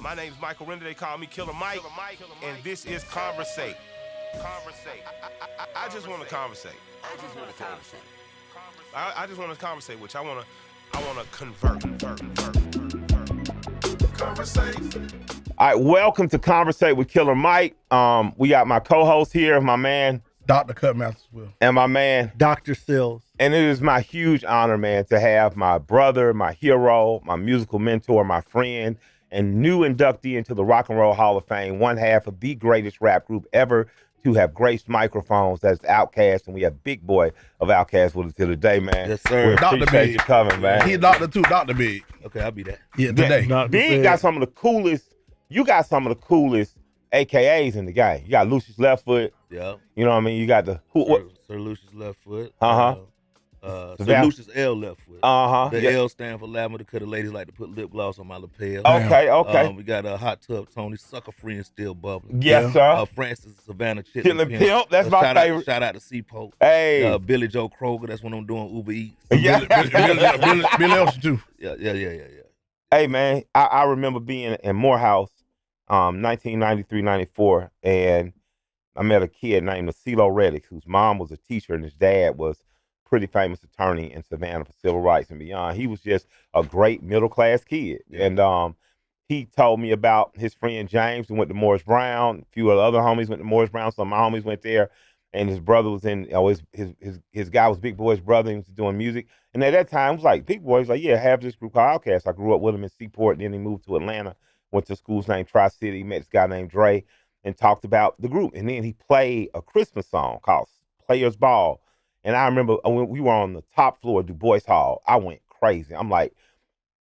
My name's Michael Render, they call me Killer Mike, and this is Conversate. I just want to conversate. I just want to conversate with you. I want to convert. Conversate. All right, welcome to Conversate with Killer Mike. We got my co-host here, my man, Dr. Cutmaster Swiff. and my man, Dr. Sills. And it is my huge honor, man, to have my brother, my hero, my musical mentor, my friend, and new inductee into the Rock and Roll Hall of Fame, one half of the greatest rap group ever to have graced microphones. That's OutKast, and we have Big Boi of OutKast with us here today, man. Yes, sir. We Dr. appreciate Big. you coming, man. He Dr. too, Dr. Big. Okay, I'll be that. Yeah, today. Big got some of the coolest, you got some of the coolest AKAs in the game. You got Lucius Left Foot, Yeah. you know what I mean? You got the, Sir Lucius left foot. Uh-huh. Sir Savannah. Lucius L left foot. uh-huh. The Yeah. L stand for lavender, because the ladies like to put lip gloss on my lapel. Okay. We got a Hot Tub Tony, Sucker Free and Still Bubbling. Yes, sir. Francis Savannah Chillin' Chitlin Pimp, that's my favorite. Shout out to C-Pope. Hey. Billy Joe Kroger, that's when I'm doing Uber Eats. Yeah. Billy Ocean too. Yeah. Hey, man, I remember being in Morehouse, 1993, 94, and I met a kid named CeeLo Reddick, whose mom was a teacher and his dad was a pretty famous attorney in Savannah for civil rights and beyond. He was just a great middle-class kid. Yeah. And he told me about his friend James, who went to Morris Brown. A few of the other homies went to Morris Brown. Some of my homies went there. And his brother was in, his guy was Big Boi's brother. He was doing music. And at that time, it was like, Big Boi was like, yeah, have this group called OutKast. I grew up with him in Seaport. Then he moved to Atlanta, went to schools named Tri-City, met this guy named André, and talked about the group. And then he played a Christmas song called Players Ball. And I remember when we were on the top floor of Du Bois Hall, I went crazy. I'm like,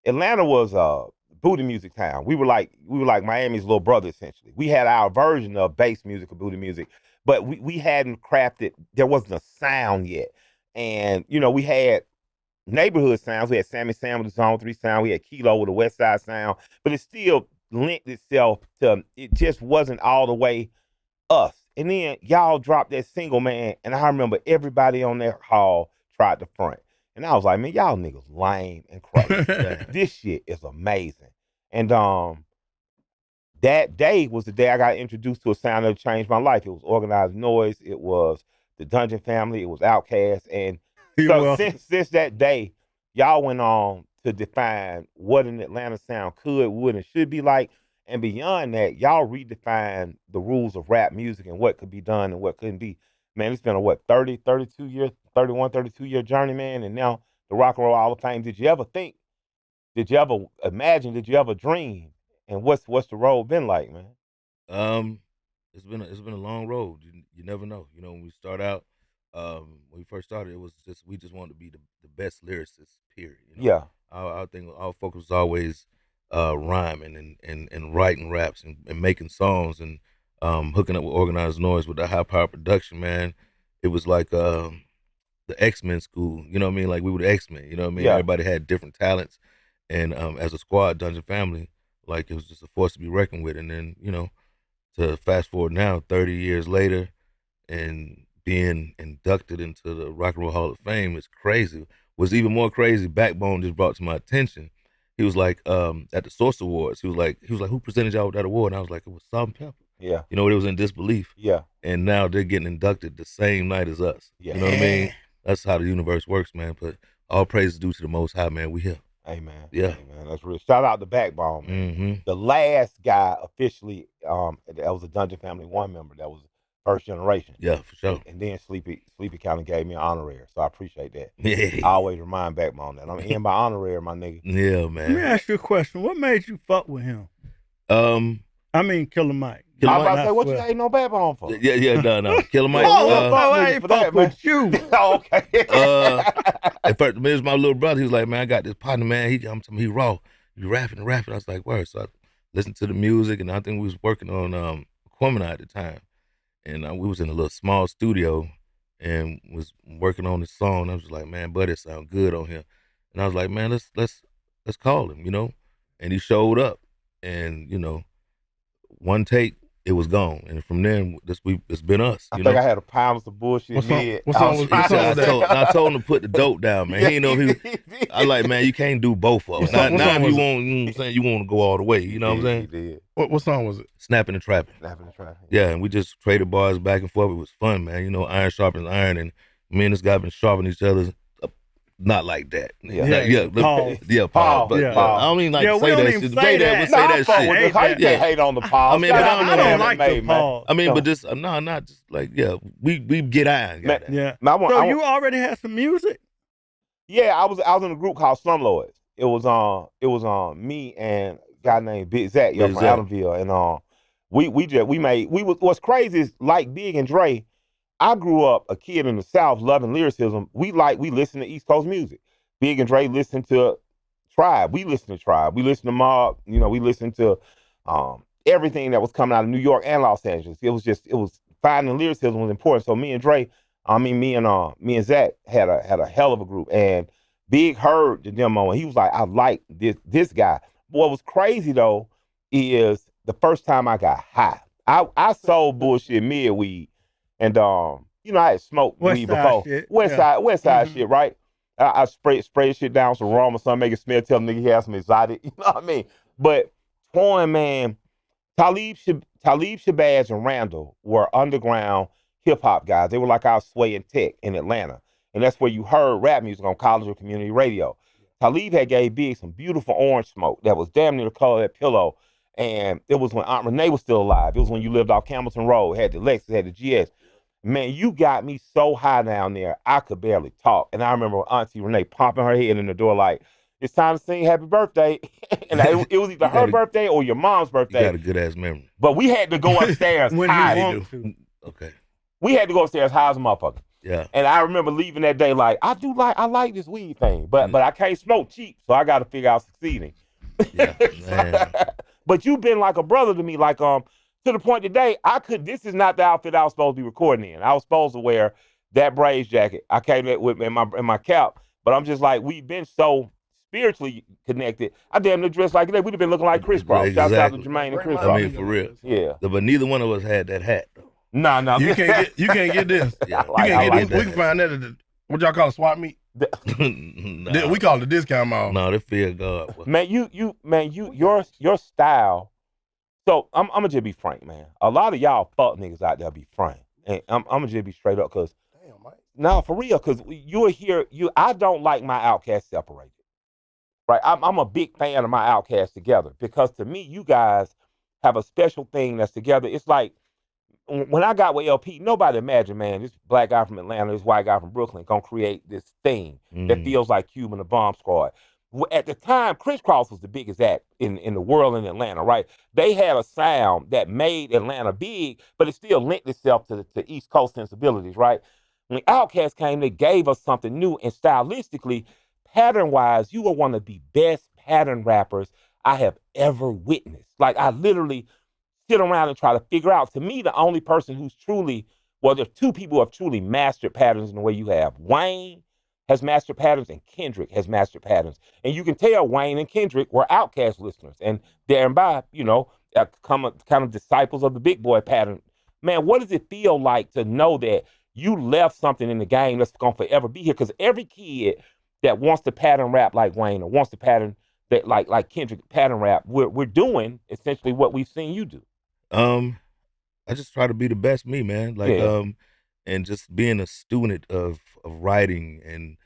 Atlanta was a booty music town. We were like Miami's little brother, essentially. We had our version of bass music or booty music, but we hadn't crafted, there wasn't a sound yet. And, you know, we had neighborhood sounds. We had Sammy Sam with the Zone 3 sound. We had Kilo with the West Side sound, but it still lent itself to, it just wasn't all the way us. And then y'all dropped that single, man, and I remember everybody on that hall tried to front. And I was like, man, y'all niggas lame and crazy. This shit is amazing. And that day was the day I got introduced to a sound that changed my life. It was Organized Noise. It was the Dungeon Family. It was OutKast. And so since that day, y'all went on to define what an Atlanta sound could, would, and should be like. And beyond that, y'all redefined the rules of rap music and what could be done and what couldn't be. Man, it's been a, 32 year journey, man. And now the Rock and Roll Hall of Fame. Did you ever think? Did you ever imagine? Did you ever dream? And what's the road been like, man? It's been a long road. You never know. You know, when we start out, when we first started, it was just, we just wanted to be the best lyricists, period. You know? Yeah. I think our focus was always rhyming and writing raps and making songs and hooking up with Organized Noise with the high power production, man. It was like the X-Men school, you know what I mean? Like we were the X-Men, you know what I mean? Yeah. Everybody had different talents, and as a squad, Dungeon Family, like it was just a force to be reckoned with. And then, you know, to fast forward now, 30 years later, and being inducted into the Rock and Roll Hall of Fame is crazy. What's even more crazy, Backbone just brought to my attention. He was like, at the Source Awards, he was like, who presented y'all with that award? And I was like, it was Salt and Pepper. Yeah. You know, it was in disbelief. Yeah. And now they're getting inducted the same night as us. Yeah. You know what I mean? That's how the universe works, man. But all praise is due to the Most High, man. We here. Amen. Yeah. Amen. That's real. Shout out to Backbone, man. Mm-hmm. The last guy officially, that was a Dungeon Family 1 member. That was first generation. Yeah, for sure. And then Sleepy kind of gave me an honorary, so I appreciate that. Yeah. I always remind Backbone that I'm in my honorary, my nigga. Yeah, Let me man. ask you a question. What made you fuck with him? I mean, Killer Mike. Killer I'm about to Mike. say, what you hating on Backbone for? Yeah, no. Killer Mike. I ain't for that, fuck man. with you. Oh, okay. At first, it was my little brother. He was like, man, I got this partner, man. I'm telling me he raw. He rapping. I was like, word. So I listened to the music, and I think we was working on Quemini at the time. And we was in a little small studio and was working on this song. I was like, man, buddy, it sound good on here. And I was like, man, let's call him, you know. And he showed up, and you know, one take it was gone. And from then, it's been us. I You think know? I had a pound of some bullshit What song- mid. what I song was was- trying what song to was that? say- I told him to put the dope down, man. He didn't know he was. I like, man, you can't do both of them. What Now song if you was it? want, you know what I'm saying, you want to go all the way. You know what I'm saying? He did. What song was it? Snapping and trapping. Snapping and trapping. Yeah, and we just traded bars back and forth. It was fun, man. You know, iron sharpens iron, and me and this guy been sharpening each other. Not like that. Yeah. Pause. Paul. But Yeah. I don't even like Yeah, to we say don't that even shit. say Say that. that. We'll Nah, say I that fuck shit. with this. How you Yeah. can't hate on the pause? I mean, Yeah, but I don't like the made, man. pause. I mean, No. but just not just like we get iron. Man, goddamn. Yeah. Man, So you already had some music? Yeah, I was in a group called Slumlords. It was me and a guy named Big Zach, Big from Zach. Adamville, and what's crazy is like Big and Dre. I grew up a kid in the South loving lyricism. We listen to East Coast music. Big and Dre listened to Tribe. We listened to Tribe. We listened to Mob. You know, we listened to everything that was coming out of New York and Los Angeles. It was finding lyricism was important. So me and Zach had a hell of a group. And Big heard the demo and he was like, I like this guy. What was crazy though is the first time I got high. I sold bullshit mid weed. And you know, I had smoked West weed side before. shit. West side shit, right? I spray shit down some rum or something, make it smell, tell the nigga he has some exotic, you know what I mean? But Twine, man, Talib Shabazz and Randall were underground hip hop guys. They were like our Sway and Tech in Atlanta. And that's where you heard rap music on college or community radio. Talib had gave Big some beautiful orange smoke that was damn near the color of that pillow. And it was when Aunt Renee was still alive. It was when you lived off Campbellton Road, had the Lexus, had the GS. Man, you got me so high down there, I could barely talk. And I remember Auntie Renee pumping her head in the door like, it's time to sing happy birthday. And it was either her birthday or your mom's You birthday. got a good ass memory. But we had to go upstairs When high. you want to. Okay. We had to go upstairs high as a motherfucker. Yeah. And I remember leaving that day like, I like this weed thing, but I can't smoke cheap, so I got to figure out succeeding. Yeah. Man. But you've been like a brother to me, like to the point today, this is not the outfit I was supposed to be recording in. I was supposed to wear that Braves jacket. I came with in my cap, but I'm just like, we've been so spiritually connected. I damn near dressed like that. We'd have been looking like crisscross. Shouts out to Exactly. Jermaine and Chris I Cross. mean, for real. Yeah. But neither one of us had that hat though. No. You can't get this. Yeah. I You can't like get this. We can find that at the, what y'all call a swap meet? Nah. We call it a discount mall. No, they fear God. Man, your style. So I'm gonna just be frank, man. A lot of y'all fuck niggas out there be frank, and I'm gonna just be straight up, cause Damn, Mike. no, for real, cause you're here. I don't like my OutKast separated, right? I'm a big fan of my OutKast together because to me, you guys have a special thing that's together. It's like when I got with LP, nobody imagined, man, this black guy from Atlanta, this white guy from Brooklyn gonna create this thing that feels like Cuban the Bomb Squad. At the time, Chris Cross was the biggest act in the world in Atlanta, right? They had a sound that made Atlanta big, but it still lent itself to East Coast sensibilities, right? When OutKast came, they gave us something new, and stylistically, pattern-wise, you are one of the best pattern rappers I have ever witnessed. Like, I literally sit around and try to figure out, to me, the only person who's truly, well, there's two people who have truly mastered patterns in the way you have. Wayne has mastered patterns and Kendrick has mastered patterns. And you can tell Wayne and Kendrick were OutKast listeners and thereby, kind of disciples of the Big Boi pattern. Man, what does it feel like to know that you left something in the game that's going to forever be here? Because every kid that wants to pattern rap like Wayne or wants to pattern that like Kendrick pattern rap, we're doing essentially what we've seen you do. I just try to be the best me, man. Like, Yeah. And just being a student of writing and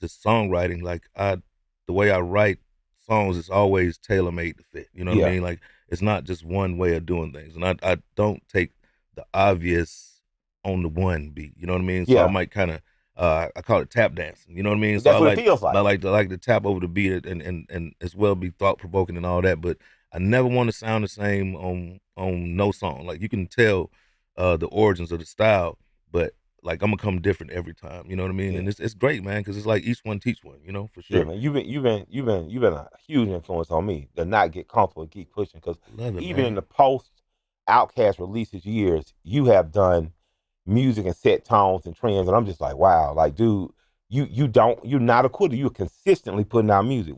just songwriting. Like the way I write songs is always tailor made to fit. You know what I Yeah. mean? Like it's not just one way of doing things, and I don't take the obvious on the one beat. You know what I mean? So Yeah. I might kind of I call it tap dancing. You know what I mean? So That's I what like, it feels like. I like to tap over the beat and as well be thought provoking and all that, but I never want to sound the same on no song. Like you can tell the origins of the style, but like I'm gonna come different every time. You know what I mean? Yeah. And it's great, man, because it's like each one teach one. You know, for sure. Yeah, man, you've been a huge influence on me to not get comfortable and keep pushing. Because Love it, even man. in the post-Outkast releases years, you have done music and set tones and trends, and I'm just like, wow, like, dude, you're not a quitter. You're consistently putting out music.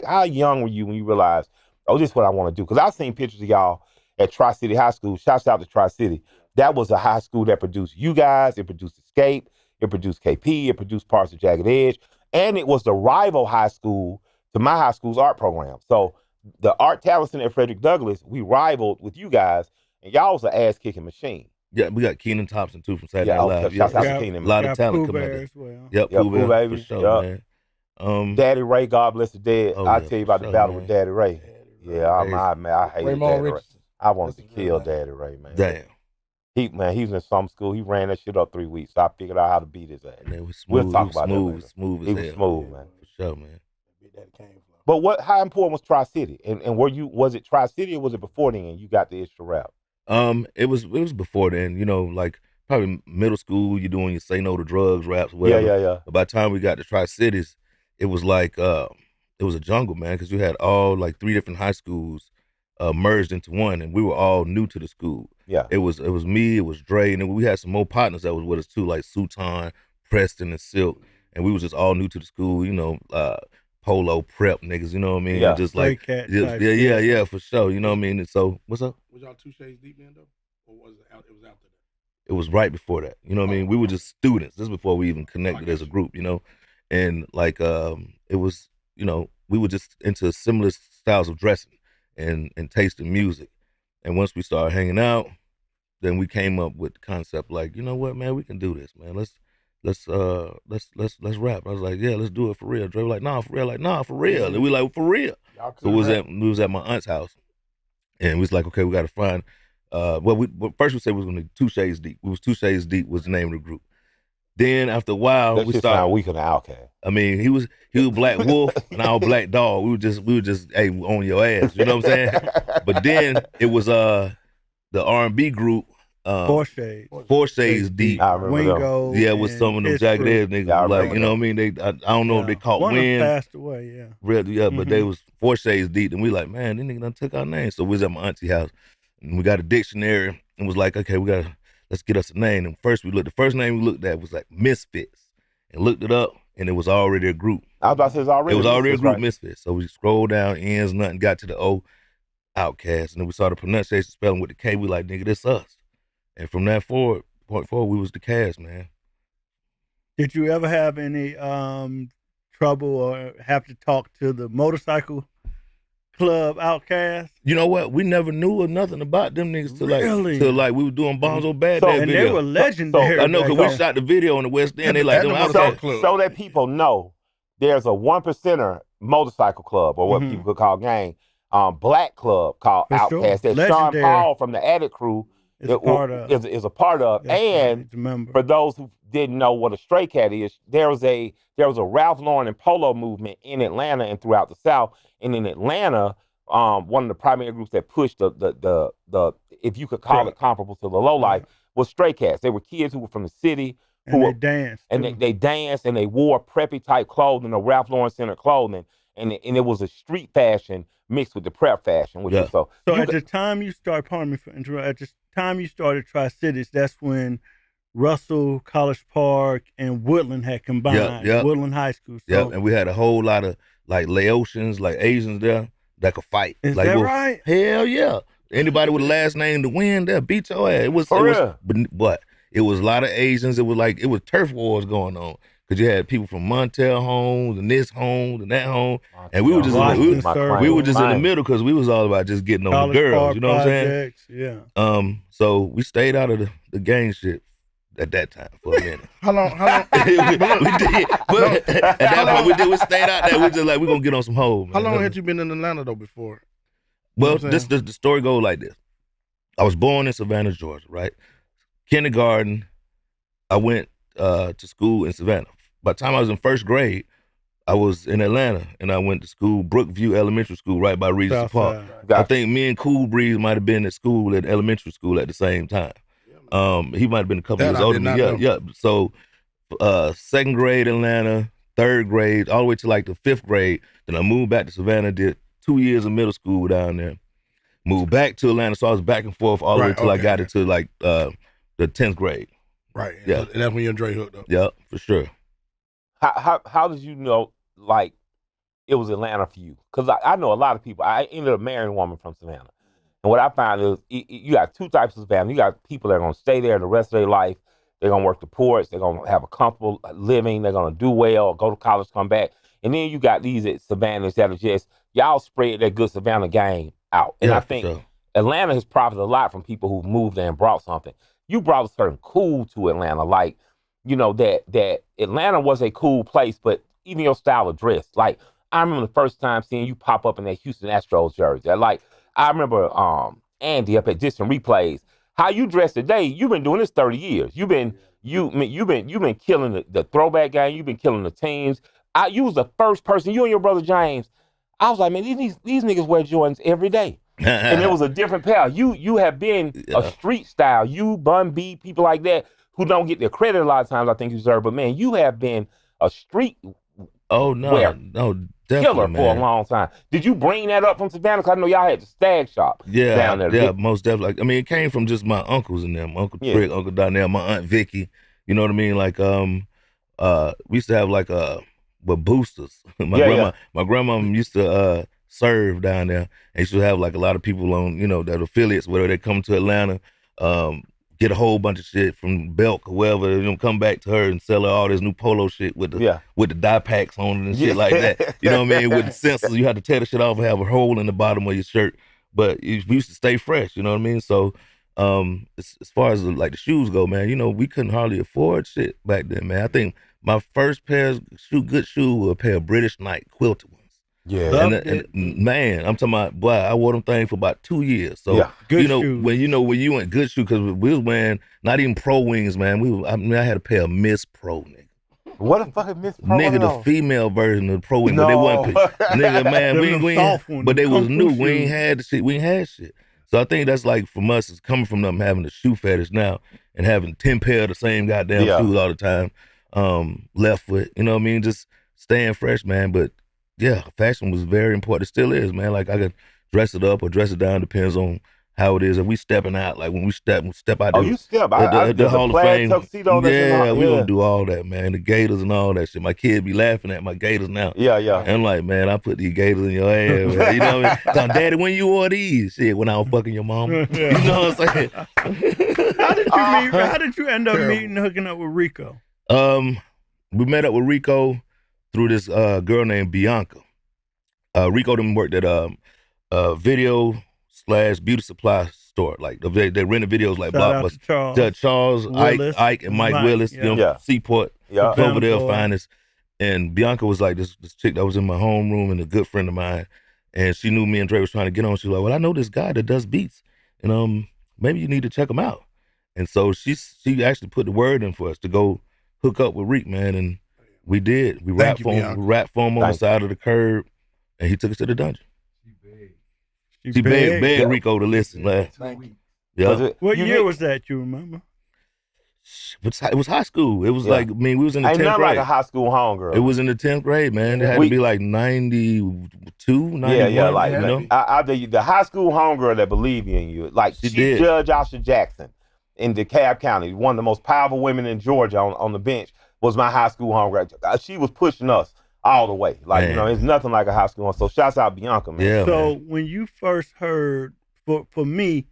How young were you when you realized, oh, this is what I want to do? Because I've seen pictures of y'all, at Tri-City High School. Shouts out to Tri-City. That was a high school that produced you guys. It produced Escape. It produced KP. It produced parts of Jagged Edge. And it was the rival high school to my high school's art program. So the art talent center at Frederick Douglass, we rivaled with you guys, and y'all was an ass-kicking machine. Yeah, we got Keenan Thompson too from Saturday Yeah, Night Live. shouts out Yeah. to Keenan. A lot of Got talent Pooh coming Bear out as well. Yep, Yeah, Pooh Pooh Bear, Baby. for sure, man. Daddy Ray, God bless the dead. Oh, I'll yeah, tell you for about the sure, battle man. with Daddy Ray. Yeah, I hated Raymond Daddy Ray. Richardson. I wanted That's to his real kill name. Daddy Ray, man. Damn. He was in some school. He ran that shit up 3 weeks. So I figured out how to beat his ass. And it was smooth. We'll talk He was about that smooth, later. smooth as He hell. was smooth, man. For sure, man. But how important was Tri-City? And was it Tri-City or was it before then you got the itch to rap? It was before then, you know, like probably middle school, you're doing your Say No to Drugs raps, whatever. Yeah. But by the time we got to Tri-Cities, it was like it was a jungle, man, because you had all like 3 different high schools merged into one, and we were all new to the school. Yeah. It was me, it was Dre, and then we had some more partners that was with us too, like Sultan, Preston, and Silk, and we was just all new to the school, you know, polo prep niggas, you know what I mean? Yeah. Just like yeah, for sure, you know what I mean? And so what's up? Was y'all 2 shades deep then though, or was it out? It was after that. It was right before that, you know what I mean? We were just students. This is before we even connected as a group, you know, and like it was, you know, we were just into similar styles of dressing and taste in music, and once we started hanging out, then we came up with the concept like, you know what, man, we can do this, man. Let's rap. I was like, yeah, let's do it for real. Dre was like, nah, for real. Like, nah, for real. And we like, for real. So we was at my aunt's house, and we was like, okay, we got to find. First we said we was gonna do 2 Shades Deep. We was 2 Shades Deep was the name of the group. Then after a while, That we shit started. sound weak on the OutKast. I mean, he was Black Wolf and I was Black Dog. We were just hey, on your ass. You know what I'm saying? But then it was the R&B group. 4 Shades. 4 Shades Deep. I remember them. Wingo. Yeah, with and some of them his jagged crew. edge niggas. Yeah, I Like, remember you know what I mean? I don't know if they caught One of them wind. passed away, yeah. Really, yeah, but Mm-hmm. they was 4 Shades Deep, and we like, man, these niggas done took our name. So we was at my auntie house, and we got a dictionary, and was like, okay, let's get us a name. And the first name we looked at was like Misfits, and looked it up, and it was already a group. I was about to say It was already a group, right? Misfits. So we scrolled down, ends, nothing, got to the O, OutKast, and then we saw the pronunciation spelling with the K. We like, nigga, this us. And from that point forward, we was the cast, man. Did you ever have any trouble or have to talk to the motorcycle club OutKast? You know what? We never knew nothing about them niggas till like we were doing Bonzo Bad Day And video. they were legendary. I know, because we back shot the video in the West End. They like At them the OutKast. motorcycle club. So that people know there's a 1%er motorcycle club, or what Mhm. people could call gang, black club called For sure. OutKast that Sean Legendary. Paul from the Attic Crew It's a part of. is a part of. That's And right, remember. for those who didn't know what a stray cat is, there was a Ralph Lauren and Polo movement in Atlanta and throughout the South. And in Atlanta, one of the primary groups that pushed the if you could call it comparable to the low life was stray cats. They were kids who were from the city And they danced. and too. they danced and they wore preppy type clothing or Ralph Lauren centered clothing, and it was a street fashion mixed with the prep fashion, which Yeah. was so. So you at the time you started, pardon me for interrupting, at the time you started Tri-Cities, that's when Russell, College Park, and Woodland had combined. Yeah. Woodland High School. So Yeah, and we had a whole lot of like Laotians, like Asians there that could fight. is like, that well, right? Hell yeah. Anybody with a last name to win, they'll beat your ass. It was, For it was real? but it was a lot of Asians. It was turf wars going on. Cause you had people from Montel homes and this home and that home. And we were just Washington we were just in the Mine. middle because we was all about just getting on College the girls. Park You know what I'm saying? projects, Yeah. So we stayed out of the gang shit at that time for a minute. How long? we did. But at that point we did. We stayed out there. We just like, we're gonna get on some hoes. How long had you been in Atlanta though before? Well, You know what I'm the story goes like this. I was born in Savannah, Georgia, right? Kindergarten, I went to school in Savannah. By the time I was in first grade, I was in Atlanta, and I went to school, Brookview Elementary School, right by Regency Park. Southside. I think me and Cool Breeze might have been at school at elementary school at the same time. He might have been a couple That years I older did than me. not Yeah. So second grade Atlanta, third grade, all the way to like the fifth grade. Then I moved back to Savannah, did 2 years of middle school down there. Moved back to Atlanta, so I was back and forth all the way Right, till I okay, got okay. into like the 10th grade. Right. Yeah. And that's when you and Dre hooked up. Yeah, for sure. How did you know like it was Atlanta for you? Because I know a lot of people. I ended up marrying a woman from Savannah, And what I find is you got two types of Savannah. You got people that are going to stay there the rest of their life. They're going to work the ports. They're going to have a comfortable living. They're going to do well, go to college, come back. And then you got these Savannahs that are just, y'all spread that good Savannah game out. And Yeah, I for think sure. Atlanta has profited a lot from people who moved there and brought something. You brought a certain cool to Atlanta. Like, you know, that Atlanta was a cool place, but even your style of dress. Like, I remember the first time seeing you pop up in that Houston Astros jersey. Like, I remember Andy up at Distant Replays. How you dress today, you've been doing this 30 years. You've been killing the throwback game. You've been killing the teams. You was the first person, you and your brother James. I was like, man, these niggas wear Jordans every day. And it was a different pair. You have been a street style. You, Bun B, people like that who don't get their credit a lot of times, I think you deserve. But man, you have been a street No, definitely, killer man. for a long time. Did you bring that up from Savannah? Because I know y'all had the Stag Shop down there. Yeah, most definitely. Like, I mean, it came from just my uncles and them, Uncle Trick, Uncle Donnell, my Aunt Vicky. You know what I mean? Like, we used to have like boosters. My grandma used to serve down there, and she would have like a lot of people on, you know, that affiliates, whether they come to Atlanta, get a whole bunch of shit from Belk or wherever, you know, come back to her and sell her all this new polo shit with the dye packs on it and shit like that. You know what I mean? With the sensors, you had to tear the shit off and have a hole in the bottom of your shirt. But we used to stay fresh, you know what I mean? So as far as like the shoes go, man, you know, we couldn't hardly afford shit back then, man. I think my first pair of good shoes were a pair of British Knight quilted ones. Yeah. And man, I'm talking about, boy, I wore them things for about 2 years. So Good you know, shoes. when you went good shoes, because we was wearing not even pro wings, man. I had a pair of Miss Pro, nigga. What the fuck is Miss Pro? Nigga, the female version of the pro wing, but they wasn't. Nigga, man, we ain't, but they was new. We ain't had the shit. We ain't had shit. So I think that's like from us, it's coming from them having a shoe fetish now and having 10 pair of the same goddamn shoes all the time. Left foot, you know what I mean? Just staying fresh, man. But yeah, fashion was very important. It still is, man. Like I could dress it up or dress it down, depends on how it is. If we stepping out, like when we step out you step. the Hall of Fame. Tuxedo We gonna do all that, man. The gators and all that shit. My kid be laughing at my gators now. Yeah. And I'm like, man, I put these gators in your ass, man. You know what I mean? So, Daddy, when you wore these? Shit, when I was fucking your mama. You know what I'm saying? How did you end up meeting, hooking up with Rico? We met up with Rico through this girl named Bianca. Rico them worked at video/beauty supply store. Like they rented videos like Blockbuster. Charles Willis, Ike and Mike Willis, you know, Seaport, over there finest. And Bianca was like this chick that was in my homeroom and a good friend of mine. And she knew me and Dre was trying to get on. She was like, well, I know this guy that does beats, and maybe you need to check him out. And so she actually put the word in for us to go hook up with Reek, man, and we did. We rapped for him on the side of the curb, and he took us to the dungeon. She begged Rico to listen. Yeah. What year was that, you remember? It was high school. It was like, I mean, we was in the 10th grade. Ain't like a high school homegirl. It was in the 10th grade, man. It had to be like 92, 91. Like, you know? the high school homegirl that believed in you. Like, she Judge Asha Jackson in DeKalb County, one of the most powerful women in Georgia on the bench, was my high school homegirl. She was pushing us all the way. Like, man, you know, it's nothing like a high school. So shouts out Bianca, man. Yeah, so man. When you first heard, for me,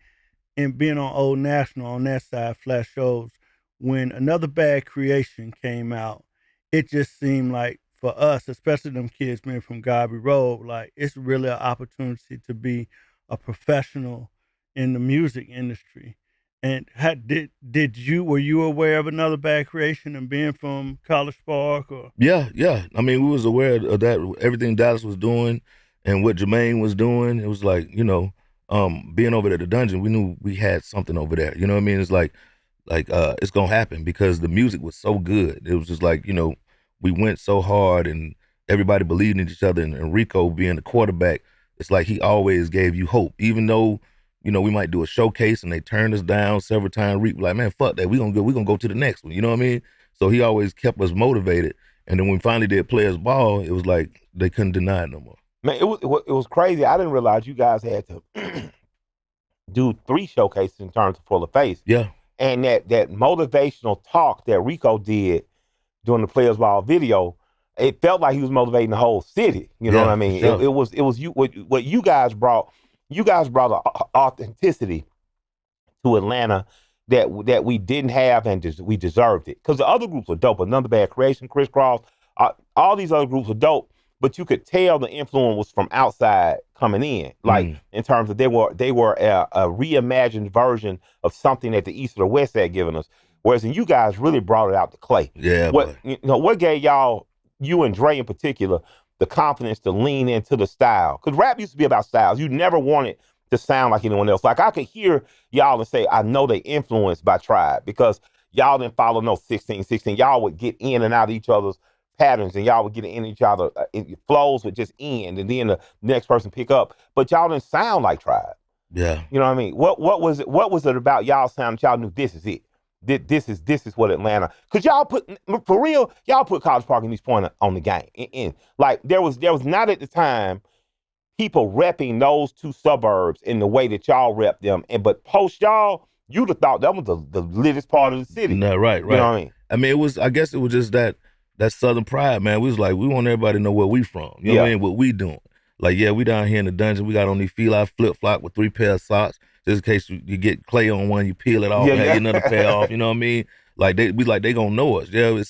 and being on Old National on that side, flash shows, when Another Bad Creation came out, it just seemed like for us, especially them kids being from Godby Road, like it's really an opportunity to be a professional in the music industry. And were you aware of Another Bad Creation and being from College Park? Or? Yeah. I mean, we was aware of that, everything Dallas was doing and what Jermaine was doing. It was like, you know, being over at the dungeon, we knew we had something over there. You know what I mean? It's like it's gonna happen because the music was so good. It was just like, you know, we went so hard and everybody believed in each other. And Rico being the quarterback, it's like he always gave you hope, even though, you know, we might do a showcase and they turned us down several times. Rico like, man, fuck that. We gonna go to the next one. You know what I mean? So he always kept us motivated. And then when we finally did Players Ball, it was like they couldn't deny it no more. Man, it was crazy. I didn't realize you guys had to do 3 showcases in terms of Full of Face. Yeah. And that motivational talk that Rico did during the Players Ball video, it felt like he was motivating the whole city. You know what I mean? Sure. It was you what you guys brought. you guys brought an authenticity to Atlanta that we didn't have, and we deserved it. Because the other groups were dope. Another Bad Creation, Crisscross, all these other groups were dope. But you could tell the influence was from outside coming in, like in terms of they were a reimagined version of something that the East or the West had given us. Whereas you guys really brought it out to Clay. Yeah, What boy. what gave you and Dre in particular, the confidence to lean into the style? Because rap used to be about styles. You never wanted to sound like anyone else. Like I could hear y'all and say, I know they influenced by Tribe because y'all didn't follow no 16. Y'all would get in and out of each other's patterns, and y'all would get in each other. Flows would just end, and then the next person pick up. But y'all didn't sound like Tribe. Yeah. You know what I mean? What was it? What was it about y'all sound that y'all knew this is it? This is what Atlanta. Cause y'all put, for real, y'all put College Park and East Point on the game. Like there was not at the time people repping those two suburbs in the way that y'all rep them. But post y'all, you'd have thought that was the littest part of the city. No, right. You know what I mean? I mean, I guess it was just that Southern pride, man. We was like, we want everybody to know where we from. You know what I mean? What we doing. Like, yeah, we down here in the dungeon. We got on these feel flip-flop with 3 pair of socks. Just in case you get clay on one, you peel it off and have another pair off. You know what I mean? Like they gonna know us. Yeah,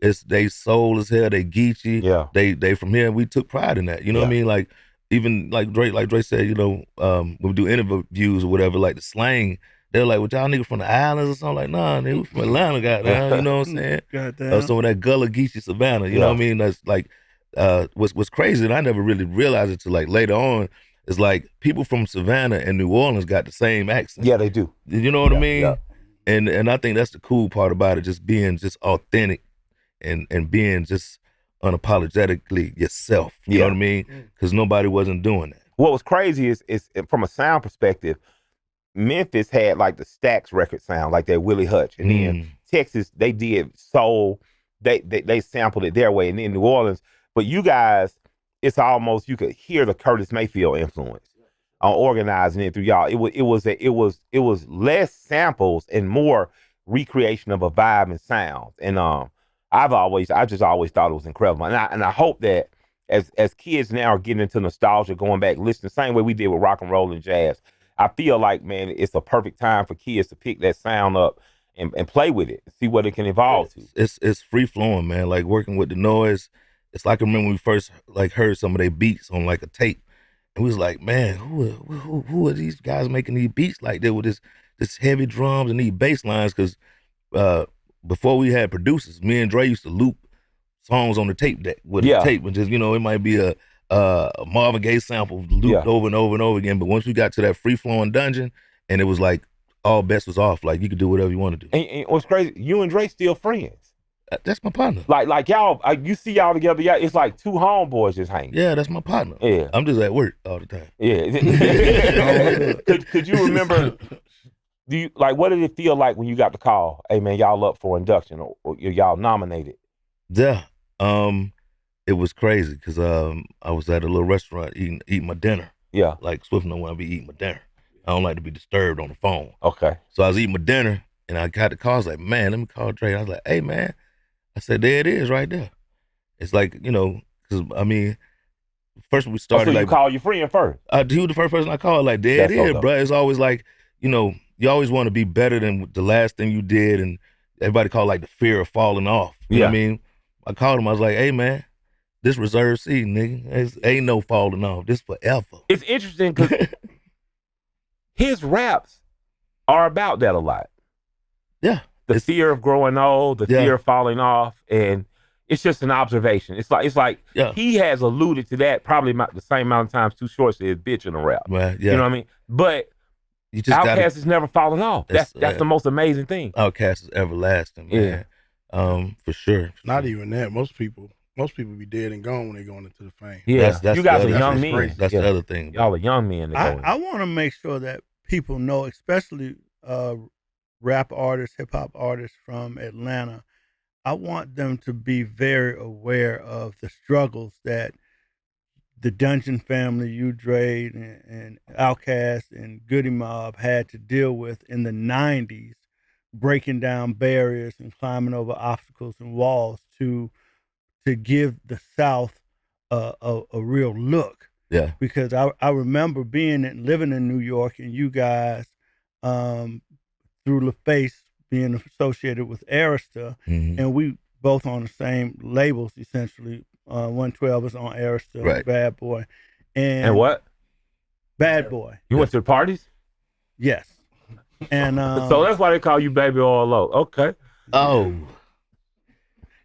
it's they soul as hell. They Geechee. Yeah. They from here. We took pride in that. You know what I mean? Like even like Dre said, you know, when we do interviews or whatever, like the slang, they're like, "Well, y'all niggas from the islands or something?" Like, nah, nigga, we from Atlanta, goddamn. You know what I'm saying? Some of that Gullah Geechee Savannah. You know what I mean? That's like, what's crazy, and I never really realized it till like later on. Is like people from Savannah and New Orleans got the same accent. Yeah, they do. You know what I mean? Yeah. And I think that's the cool part about it, just being just authentic and being just unapologetically yourself. You know what I mean? Because nobody wasn't doing that. What was crazy is from a sound perspective, Memphis had like the Stax record sound, like that Willie Hutch, and then Texas they did soul, they sampled it their way, and then New Orleans. But you guys, it's almost you could hear the Curtis Mayfield influence on organizing it through y'all. It was less samples and more recreation of a vibe and sound. And I just always thought it was incredible. And I hope that as kids now are getting into nostalgia, going back, listening the same way we did with rock and roll and jazz, I feel like, man, it's a perfect time for kids to pick that sound up and play with it, see what it can evolve to. It's free flowing, man. Like working with the noise. It's like I remember when we first like heard some of their beats on like a tape, and we was like, man, who are these guys making these beats like that with this heavy drums and these bass lines? Because before we had producers, me and Dre used to loop songs on the tape deck with a tape, and just it might be a Marvin Gaye sample looped over and over and over again. But once we got to that free flowing dungeon, and it was like all bets was off. Like you could do whatever you want to do. And what's crazy, you and Dre still friends. That's my partner. Like y'all, you see y'all together. Yeah, it's like two homeboys just hanging. Yeah, that's my partner. Yeah, I'm just at work all the time. Yeah. Could you remember? What did it feel like when you got the call? Hey man, y'all up for induction or y'all nominated? Yeah, it was crazy because I was at a little restaurant eating my dinner. Yeah, like Swift know when I be eating my dinner. I don't like to be disturbed on the phone. Okay. So I was eating my dinner and I got the call. I was like, man, let me call Dre. I was like, hey man. I said, there it is right there. It's like, because I mean, first we started so you call your friend first? He was the first person I called. Like, there it is, bro. It's always like, you always want to be better than the last thing you did. And everybody call like the fear of falling off. You know what I mean? I called him. I was like, hey, man, this reserved seat, nigga. Ain't no falling off. This forever. It's interesting because his raps are about that a lot. Yeah. The fear of growing old, the fear of falling off, and it's just an observation. It's like he has alluded to that probably the same amount of times Too Short said bitch in a rap. Right, you know what I mean? But OutKast has never fallen off. That's the most amazing thing. OutKast is everlasting, man. For sure. Not even that. Most people be dead and gone when they going into the fame. Yeah, that's you guys are young men. Crazy. That's the other thing. Y'all are young men. I want to make sure that people know, especially rap artists, hip hop artists from Atlanta, I want them to be very aware of the struggles that the Dungeon family, you, Dre, and OutKast and Goody Mob had to deal with in the 90s, breaking down barriers and climbing over obstacles and walls to give the South a real look. Yeah. Because I remember living in New York, and you guys, through LaFace being associated with Arista, Mhm. and we both on the same labels essentially. 112 is on Arista, Right. Bad Boy, And what? Bad Boy. You went to the parties? Yes, and So that's why they call you Baby All Low. Okay. Oh.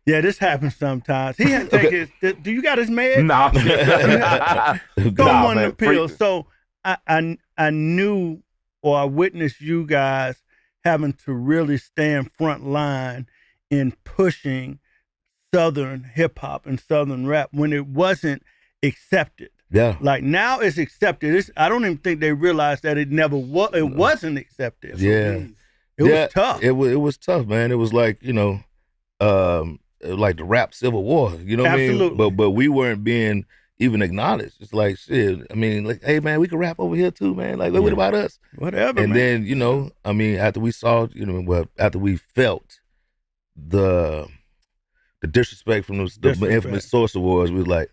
yeah, this happens sometimes. He had to take his. Do you got his meds? Nah. Throw one of man, the pills. So I knew, or I witnessed you guys having to really stand front line in pushing Southern hip hop and Southern rap when it wasn't accepted. Yeah. Like now it's accepted. I don't even think they realized that it never was. It wasn't accepted. Yeah. It was tough. It was tough, man. It was like, like the rap civil war, you know what I mean? Absolutely. But we weren't being even acknowledged. It's like shit. I mean, like, hey man, we can rap over here too, man. Like, what about us? Whatever. And man. then, I mean, after we saw, after we felt the disrespect from the infamous Source Awards, we was like,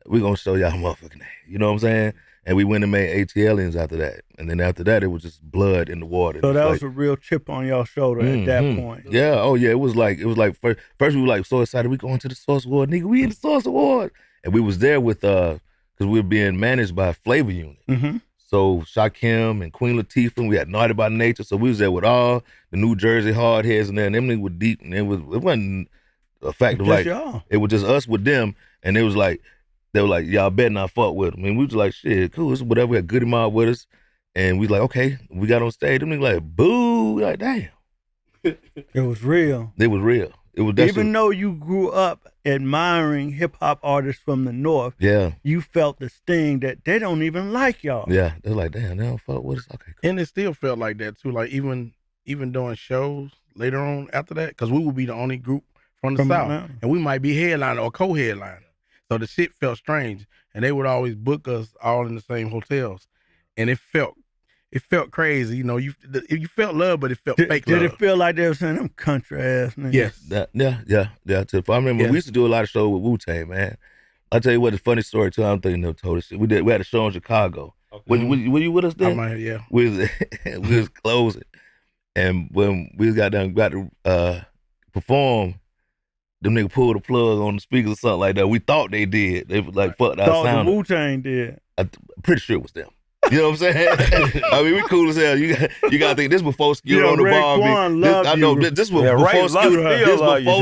we're gonna show y'all motherfucking name. You know what I'm saying? And we went and made ATLians after that. And then after that, it was just blood in the water. So that was a real chip on your shoulder at that point. Yeah. Oh yeah. It was like first we were like so excited. We going to the Source Award, nigga. We in the Source Award, and we was there with because we were being managed by Flavor Unit. Mm-hmm. So Shakim and Queen Latifah, and we had Naughty by Nature. So we was there with all the New Jersey hardheads, and them niggas were deep, and it wasn't a fact of like y'all. It was just us with them, and it was like. They were like, y'all better not fuck with them. And we was like, shit, cool, it's whatever. We had Goody Mob with us. And we was like, okay, we got on stage. Them niggas like, boo. We like, damn. It was real. It was real. It was Even though you grew up admiring hip hop artists from the North, you felt the sting that they don't even like y'all. Yeah, they're like, damn, they don't fuck with us. Okay, cool. And it still felt like that too. Like even doing shows later on after that, because we would be the only group from the South, Atlanta. and we might be headliner or co-headliner. So the shit felt strange, and they would always book us all in the same hotels, and it felt crazy. You know, you felt love, but it felt fake love. Did it feel like they were saying them country ass niggas? Yes. Yeah. I remember we used to do a lot of shows with Wu-Tang, man. I'll tell you what, the funny story too. I'm thinking of told us shit. We had a show in Chicago. Okay. Were you with us then? Yeah. We was closing, and when we got to perform. Them niggas pulled the plug on the speakers or something like that. We thought they did. They was like, fucked our sound. The Wu-Tang did. I'm pretty sure it was them. You know what I'm saying? I mean, we cool as hell. You got to think this before skewed on the bar. I know this was before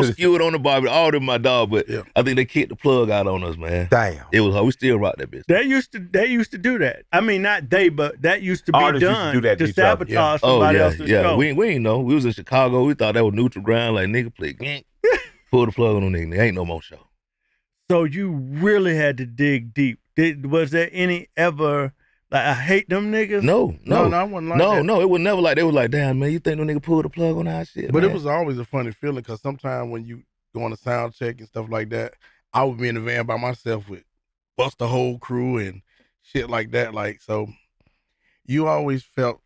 skewed on the bar. All them my dog, but I think they kicked the plug out on us, man. Damn. It was hard. We still rock that bitch. They used to do that. I mean, not they, but that used to be Artists done used to do that to sabotage somebody else's show. We ain't know. We was in Chicago. We thought that was neutral ground. Like, nigga, please. Pull the plug on them niggas. There ain't no more show. So you really had to dig deep. Was there any ever like I hate them niggas? No, I wasn't like that. No, it was never like they was like, damn man, you think them niggas pulled the plug on our shit? But man? It was always a funny feeling because sometimes when you go on a sound check and stuff like that, I would be in the van by myself with bust the whole crew and shit like that. Like so, you always felt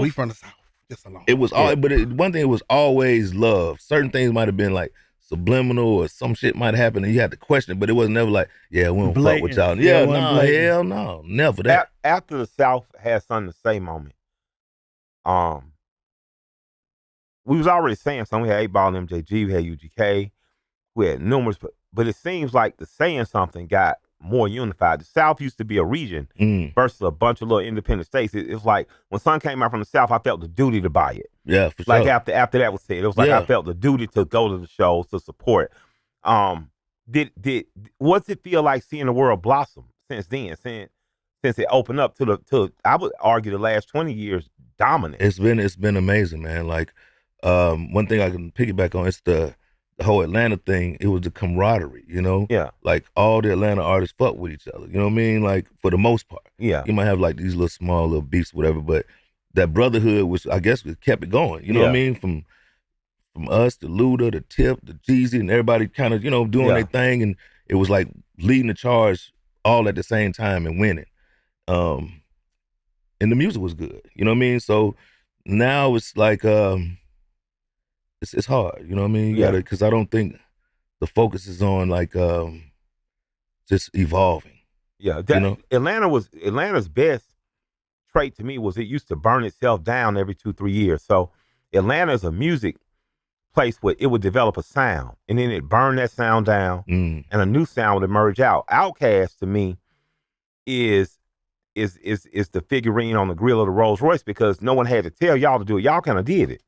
we from the South. Just alone. It was all, but one thing it was always love. Certain things might have been like subliminal or some shit might have happened and you had to question it, but it was never like, yeah, we don't fuck with y'all. Hell no, never that. After the South had something to say moment, we was already saying something. We had 8 Ball and MJG, we had UGK, we had numerous, but it seems like the saying something got more unified. The South used to be a region versus a bunch of little independent states. It was like when Sun came out from the South, I felt the duty to buy it. Yeah, for like sure. After that was said, it was like I felt the duty to go to the shows to support. What's it feel like seeing the world blossom since then? Since it opened up to I would argue the last 20 years dominant. It's been amazing, man. Like one thing I can piggyback on is the whole Atlanta thing. It was the camaraderie, you know? Yeah. Like all the Atlanta artists fuck with each other. You know what I mean? Like for the most part. Yeah. You might have like these little small little beefs, whatever, but that brotherhood was, I guess, kept it going. You know what I mean? From us to Luda to Tip to Jeezy and everybody kind of, you know, doing their thing, and it was like leading the charge all at the same time and winning. And the music was good. You know what I mean? So now it's like it's hard, you know what I mean? You gotta, because I don't think the focus is on like just evolving. Yeah, you know? Atlanta's best trait to me was it used to burn itself down every 2-3 years. So Atlanta is a music place where it would develop a sound and then it burn that sound down and a new sound would emerge out. OutKast to me is the figurine on the grill of the Rolls Royce because no one had to tell y'all to do it. Y'all kind of did it.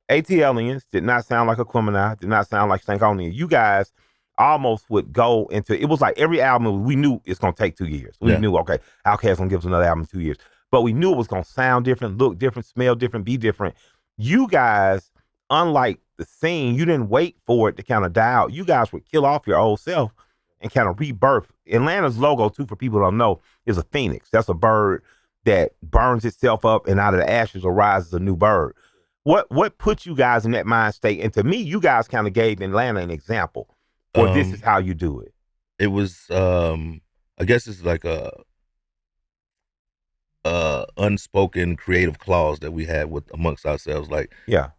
ATLians did not sound like Aquemini, did not sound like Stankonia. You guys almost would go into it was like every album we knew it's gonna take 2 years. We knew okay, OutKast gonna give us another album in 2 years. But we knew it was gonna sound different, look different, smell different, be different. You guys, unlike the scene, you didn't wait for it to kind of die out. You guys would kill off your old self and kind of rebirth. Atlanta's logo, too, for people who don't know, is a phoenix. That's a bird that burns itself up and out of the ashes arises a new bird. What put you guys in that mind state? And to me, you guys kind of gave Atlanta an example, or this is how you do it. It was, I guess it's like a unspoken creative clause that we had with amongst ourselves. Like,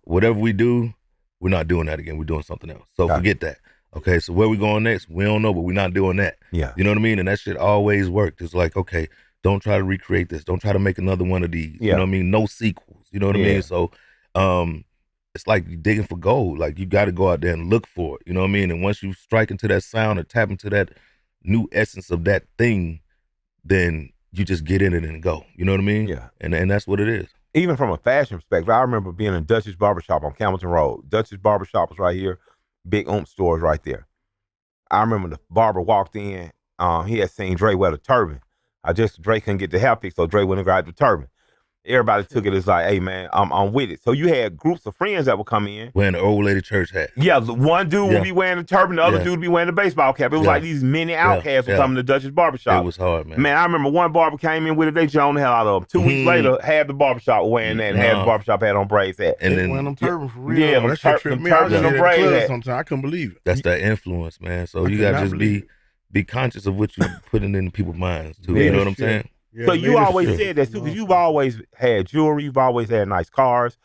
whatever we do, we're not doing that again. We're doing something else. So forget that. Okay, so where we going next? We don't know, but we're not doing that. Yeah. You know what I mean? And that shit always worked. It's like, okay, don't try to recreate this. Don't try to make another one of these. You know what I mean? No sequels. You know what I mean? So it's like you digging for gold. Like you got to go out there and look for it. You know what I mean? And once you strike into that sound or tap into that new essence of that thing, then you just get in it and go. You know what I mean? Yeah. And that's what it is. Even from a fashion perspective, I remember being in Dutch's Barbershop on Campbellton Road. Dutch's Barbershop was right here. Big stores right there. I remember the barber walked in. He had seen Dre wear the turban. Dre couldn't get the hair fixed, so Dre went and grabbed the turban. Everybody took it as like, hey man, I'm with it. So you had groups of friends that would come in. Wearing the old lady church hat. Yeah, one dude would be wearing the turban, the other dude would be wearing the baseball cap. It was like these mini outcasts would come to Dutch's Barbershop. It was hard, man. Man, I remember one barber came in with it, they joned the hell out of him. 2 weeks later, had the barbershop wearing that and had the barbershop hat on braids hat. And then wearing them turban for real. Yeah, that shit tripped me out. Sometimes I couldn't believe it. That's that influence, man. So you gotta just be conscious of what you're putting in people's minds too. You know what I'm saying? Yeah, so you always said that too, because you've always had jewelry, you've always had nice cars,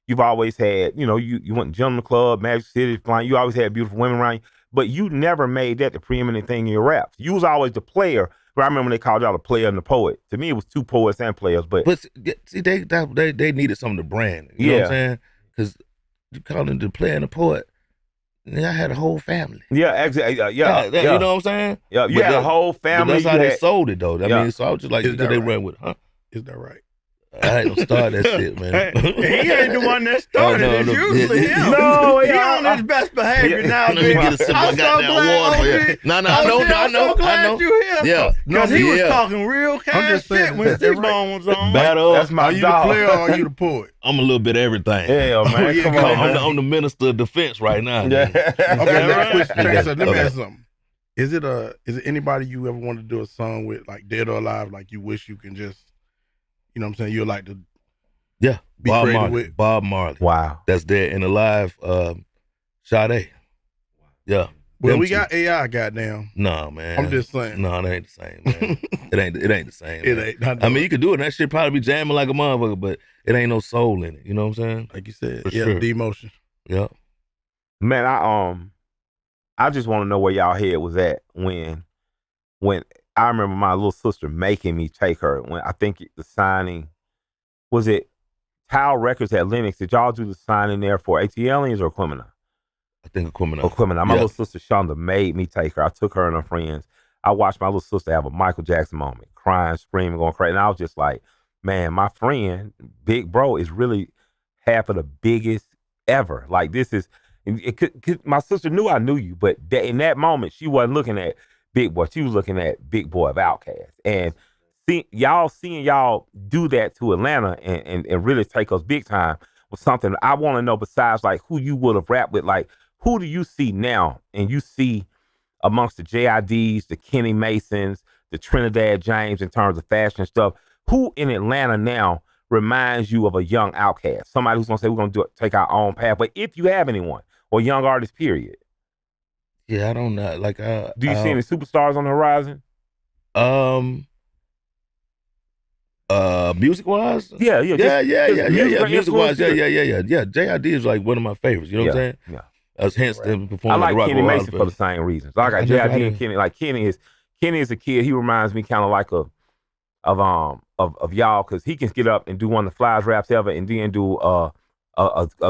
you've always had, you went to Gentleman Club, Magic City, flying, you always had beautiful women around you, but you never made that the preeminent thing in your raps. You was always the player, but I remember when they called y'all the player and the poet. To me, it was two poets and players, but see, they needed something to brand. You know what I'm saying? Because you called them the player and the poet. I had a whole family. Yeah, exactly. You know what I'm saying? Yeah, you had a whole family. That's how they sold it, though. I mean, so I was just like, they ran with, Is that right? I ain't gonna start that shit, man. He ain't the one that started it. It's usually him. No, he on his best behavior now. Let me get a sip of goddamn water for you. No, I know. So glad you here. Yeah. Because he was talking real cash shit when Steve-Bone was on. That's my Are you the player or are you the poet? I'm a little bit of everything. Yeah, man. Come on. I'm the minister of defense right now. Yeah. Okay, next question. Let me ask something. Is it anybody you ever want to do a song with, like dead or alive, like you wish you can just, you know what I'm saying, you'd like to be creative with? Bob Marley. Wow. That's dead and alive. Sade. Yeah. Well, we got AI, goddamn. No, man. I'm just saying. No, it ain't the same, man. it ain't the same. It man. ain't. I mean, you could do it, and that shit probably be jamming like a motherfucker, but it ain't no soul in it. You know what I'm saying? Like you said, For sure. the emotion. Yeah. Man, I just want to know where y'all head was at when I remember my little sister making me take her when I think the signing was it Tile Records at Lennox. Did y'all do the signing there for ATLians or Aquemini? I think Aquemini. My little sister Shonda made me take her. I took her and her friends. I watched my little sister have a Michael Jackson moment, crying, screaming, going crazy. And I was just like, man, my friend, Big Bro, is really half of the biggest ever. Like this is, my sister knew I knew you, but in that moment, she wasn't looking at Big Boy. She was looking at Big Boi of OutKast. And seeing y'all do that to Atlanta and really take us big time was something I want to know besides like who you would have rapped with. Like, who do you see now? And you see amongst the JIDs, the Kenny Masons, the Trinidad James in terms of fashion stuff, who in Atlanta now reminds you of a young OutKast? Somebody who's going to say, we're going to take our own path. But if you have anyone, or young artist, period. Yeah, I don't know. Like, do you see any superstars on the horizon? Music wise? Yeah. Music wise, yeah. JID is like one of my favorites. You know what I'm saying? Yeah. Hence them performing. I like Rock Kenny Roll Mason for the same reasons. I got JID and Kenny. Like Kenny is Kenny is a kid. He reminds me kind of like of y'all, because he can get up and do one of the flyest raps ever, and then do a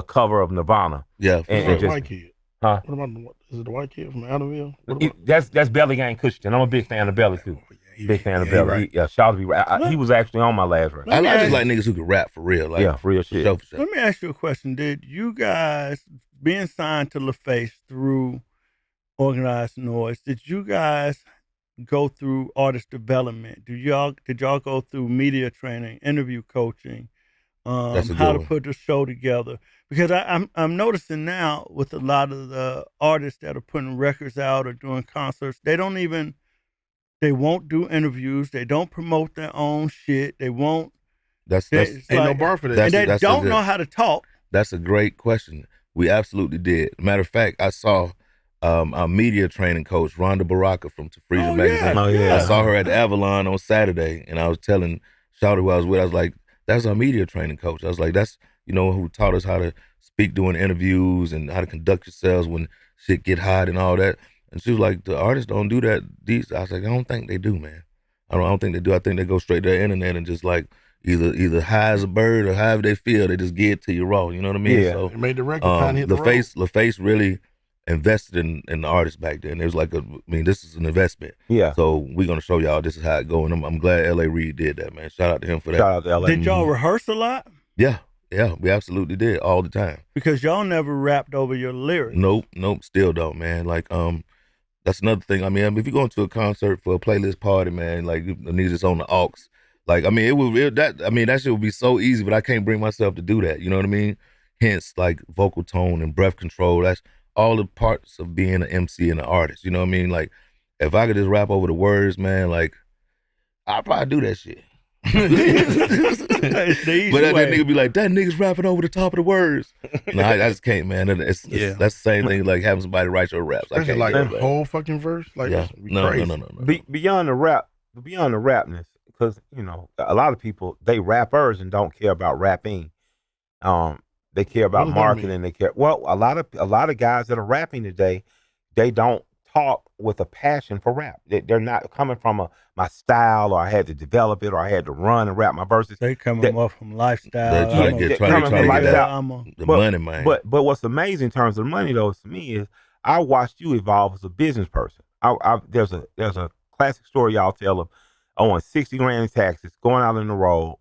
cover of Nirvana. Yeah, and Like just, white kid. huh? What about is it the white kid from Adderville? What about? That's Belly Gang Cushion. I'm a big fan of Belly too. Big fan of Belly. Right. Yeah, shout out to be. He was actually on my last rap. I just like niggas who can rap for real. Like, Yeah, for real shit. For sure. Let me ask you a question. Did you guys, being signed to LaFace through Organized Noise, did you guys go through artist development? Did y'all go through media training, interview coaching, That's a good how to one. put the show together? Because I'm noticing now with a lot of the artists that are putting records out or doing concerts, they won't do interviews. They don't promote their own shit. They won't. That's Ain't no bar for that. And they don't know how to talk. That's a great question. We absolutely did. Matter of fact, I saw our media training coach, Rhonda Baraka from Tafreesia Magazine. Oh, yeah. I saw her at the Avalon on Saturday, and I was telling Shawty who I was with, I was like, that's our media training coach. I was like, that's, who taught us how to speak during interviews and how to conduct yourselves when shit get hot and all that. And she was like, the artists don't do that. I was like, I don't think they do, man. I don't think they do. I think they go straight to the internet and just like either high as a bird or however they feel, they just get it to you raw. You know what I mean? Yeah. So They made the record kind of hit the road. LaFace really invested in the artists back then. It was like this is an investment. Yeah. So we're gonna show y'all this is how it go. And I'm glad L.A. Reid did that, man. Shout out to him for that. Shout out to LA. Did y'all rehearse a lot? Yeah, we absolutely did all the time. Because y'all never rapped over your lyrics. Nope, still don't, man. Like, that's another thing. I mean, if you go into a concert for a playlist party, man, like the niggas on the aux, like, I mean, that shit would be so easy, but I can't bring myself to do that. You know what I mean? Hence, like vocal tone and breath control. That's all the parts of being an MC and an artist. You know what I mean? Like, if I could just rap over the words, man, like, I'd probably do that shit. It's the easy But that way. nigga be like, that nigga's rapping over the top of the words. No, I just can't, man. That's the same thing like having somebody write your raps. I Especially can't like do a that. whole fucking verse. Like, Yeah. No. Beyond the rapness, because a lot of people, they rappers and don't care about rapping. They care about What does that marketing. mean? They care. Well, a lot of guys that are rapping today, they don't talk with a passion for rap. They're not coming from my style, or I had to develop it, or I had to run and rap my verses. They coming more from lifestyle. They try to get the money, man. But what's amazing in terms of money, though, to me is I watched you evolve as a business person. There's a classic story y'all tell of owing 60 grand in taxes, going out on the road,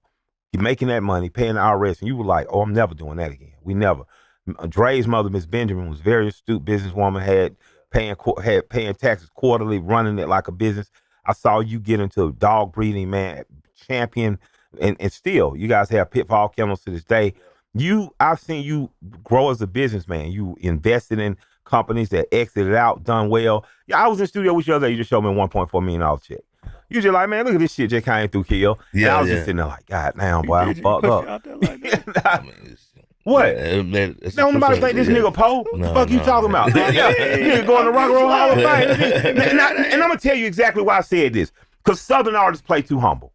you making that money, paying the IRS, and you were like, oh, I'm never doing that again. We never. Dre's mother, Miss Benjamin, was a very astute businesswoman, had paying taxes quarterly, running it like a business. I saw you get into dog breeding, man, champion, and still, you guys have Pitfall Kennels to this day. I've seen you grow as a businessman. You invested in companies that exited out, done well. Yeah, I was in the studio with you the other day. You just showed me a $1.4 million check. You just like, man, look at this shit just came through Kill. Yeah, and I was just sitting there like, God damn, boy, I'm fucked up. Out there like that? What? Don't nobody think this nigga Poe? What the fuck you talking about? Nigga going to Rock and Roll Hall of Fame. And I'm going to tell you exactly why I said this. Because Southern artists play too humble.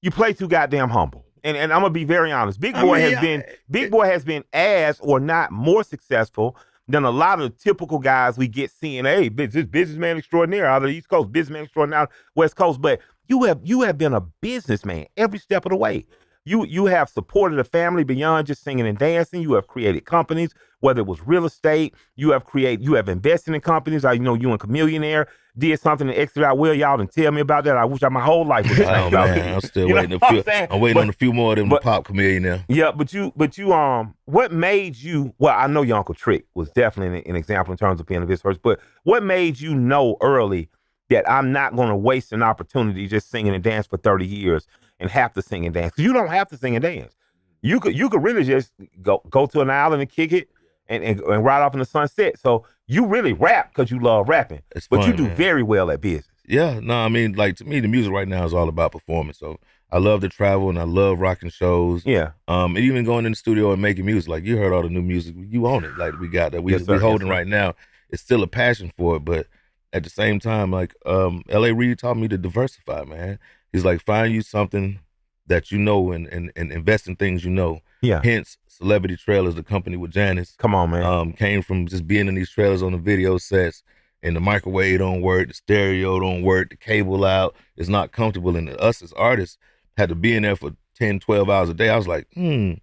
You play too goddamn humble. And I'm going to be very honest. Big Boi has been as or not more successful than a lot of the typical guys we get seeing. Hey, this businessman extraordinaire out of the East Coast, businessman extraordinaire out of the West Coast. But you have been a businessman every step of the way. You have supported a family beyond just singing and dancing. You have created companies, whether it was real estate. You have invested in companies. You and Chameleonaire did something that exited out well. Y'all didn't tell me about that. I wish my whole life was Oh man, I'm still waiting. I'm waiting on a few more of them to pop Chameleonaire. Yeah, but you, what made you? Well, I know your Uncle Trick was definitely an example in terms of being a business person. But what made you know early that I'm not going to waste an opportunity just singing and dance for 30 years? And have to sing and dance. Because you don't have to sing and dance. You could really just go to an island and kick it and ride off in the sunset. So you really rap because you love rapping. But you do very well at business. Yeah, no, I mean, like, to me, the music right now is all about performance. So I love to travel and I love rocking shows. Yeah. And even going in the studio and making music. Like, you heard all the new music. You own it. Like, we got that. We holding right now. It's still a passion for it. But at the same time, like, L.A. Reid taught me to diversify, man. He's like, find you something that you know and invest in things you know. Yeah. Hence, Celebrity Trailers, the company with Janice. Come on, man. Came from just being in these trailers on the video sets and the microwave don't work, the stereo don't work, the cable out, it's not comfortable. And us as artists had to be in there for 10, 12 hours a day. I was like, Janice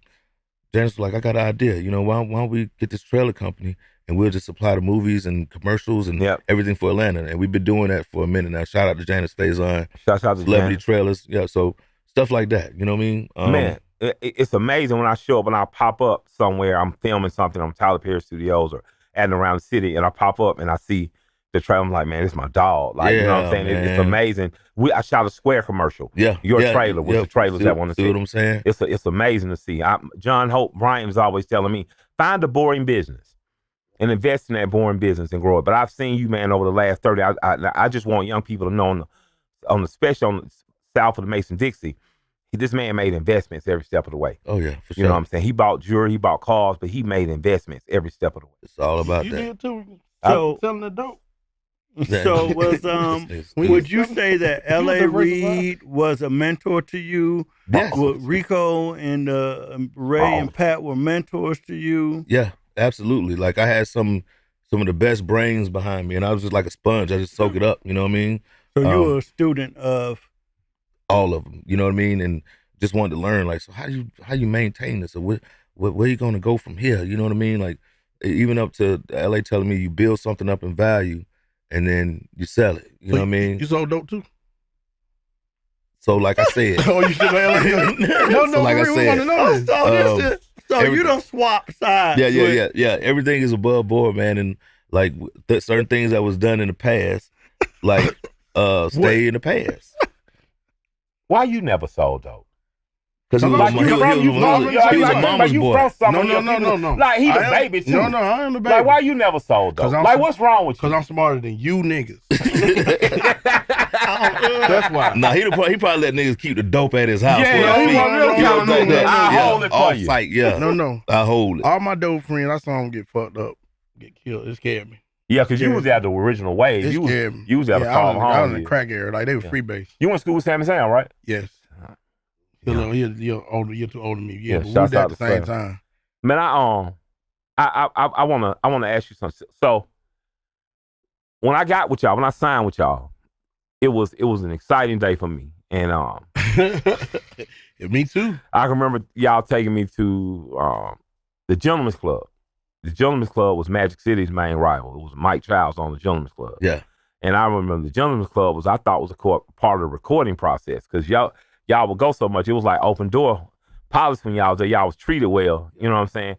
was like, I got an idea. You know, why don't we get this trailer company and we'll just supply the movies and commercials and everything for Atlanta. And we've been doing that for a minute now. Shout out to Janice Faison. Shout out to Celebrity Janice. Trailers. Yeah, so stuff like that. You know what I mean? Man, it's amazing when I show up and I pop up somewhere, I'm filming something on Tyler Perry Studios or at and around the city, and I pop up and I see the trailer. I'm like, man, this is my dog. Like, you know what I'm saying? It's amazing. I shot a Square commercial. Yeah. Your trailer with the trailers that want to see. See what I'm saying? It's amazing to see. John Hope Bryant was always telling me, find a boring business and invest in that boring business and grow it. But I've seen you, man, over the last 30. I just want young people to know especially on the south of the Mason-Dixie, this man made investments every step of the way. Oh, yeah, for sure. You know what I'm saying? He bought jewelry, he bought cars, but he made investments every step of the way. It's all about you that. Did too. So, selling the dope. So would you say that L.A. Reid was a mentor to you? Yes. Rico and Ray and Pat were mentors to you? Yeah, absolutely. Like I had some of the best brains behind me, and I was just like a sponge. I just soak it up. You know what I mean? So you were a student of all of them. You know what I mean? And just wanted to learn. Like, so how you maintain this? Or where you gonna go from here? You know what I mean? Like even up to LA telling me you build something up in value, and then you sell it. You know what I mean? You sold dope too? So like I said. Oh, you should have No, so like I said. So you don't swap sides. Yeah. Everything is above board, man. And like certain things that was done in the past, like stay in the past. Why you never sold dope? Because he was a mama's boy. No. Like he the baby too. No, I am the baby. Like why you never sold dope? Like what's wrong with you? Because I'm smarter than you niggas. That's why. Nah, he probably let niggas keep the dope at his house. I hold it for you. Fight, yeah. No. I hold it. All my dope friends, I saw them get fucked up, get killed. It scared me. Yeah, because you was at the original wave. You was at a call home. I was in the crack area. Like, they were free base. You went to school with Sammy Sam, right? Yes. You're too older than me. Yeah, but we shouts were out at the to same Sam. time. Man, I wanna ask you something. So when I got with y'all, when I signed with y'all, it was an exciting day for me. And me too. I can remember y'all taking me to the Gentleman's Club. The Gentleman's Club was Magic City's main rival. It was Mike Childs on the Gentleman's Club. Yeah. And I remember the Gentleman's Club was a part of the recording process because y'all would go so much. It was like open door policy when y'all was there. Y'all was treated well. You know what I'm saying?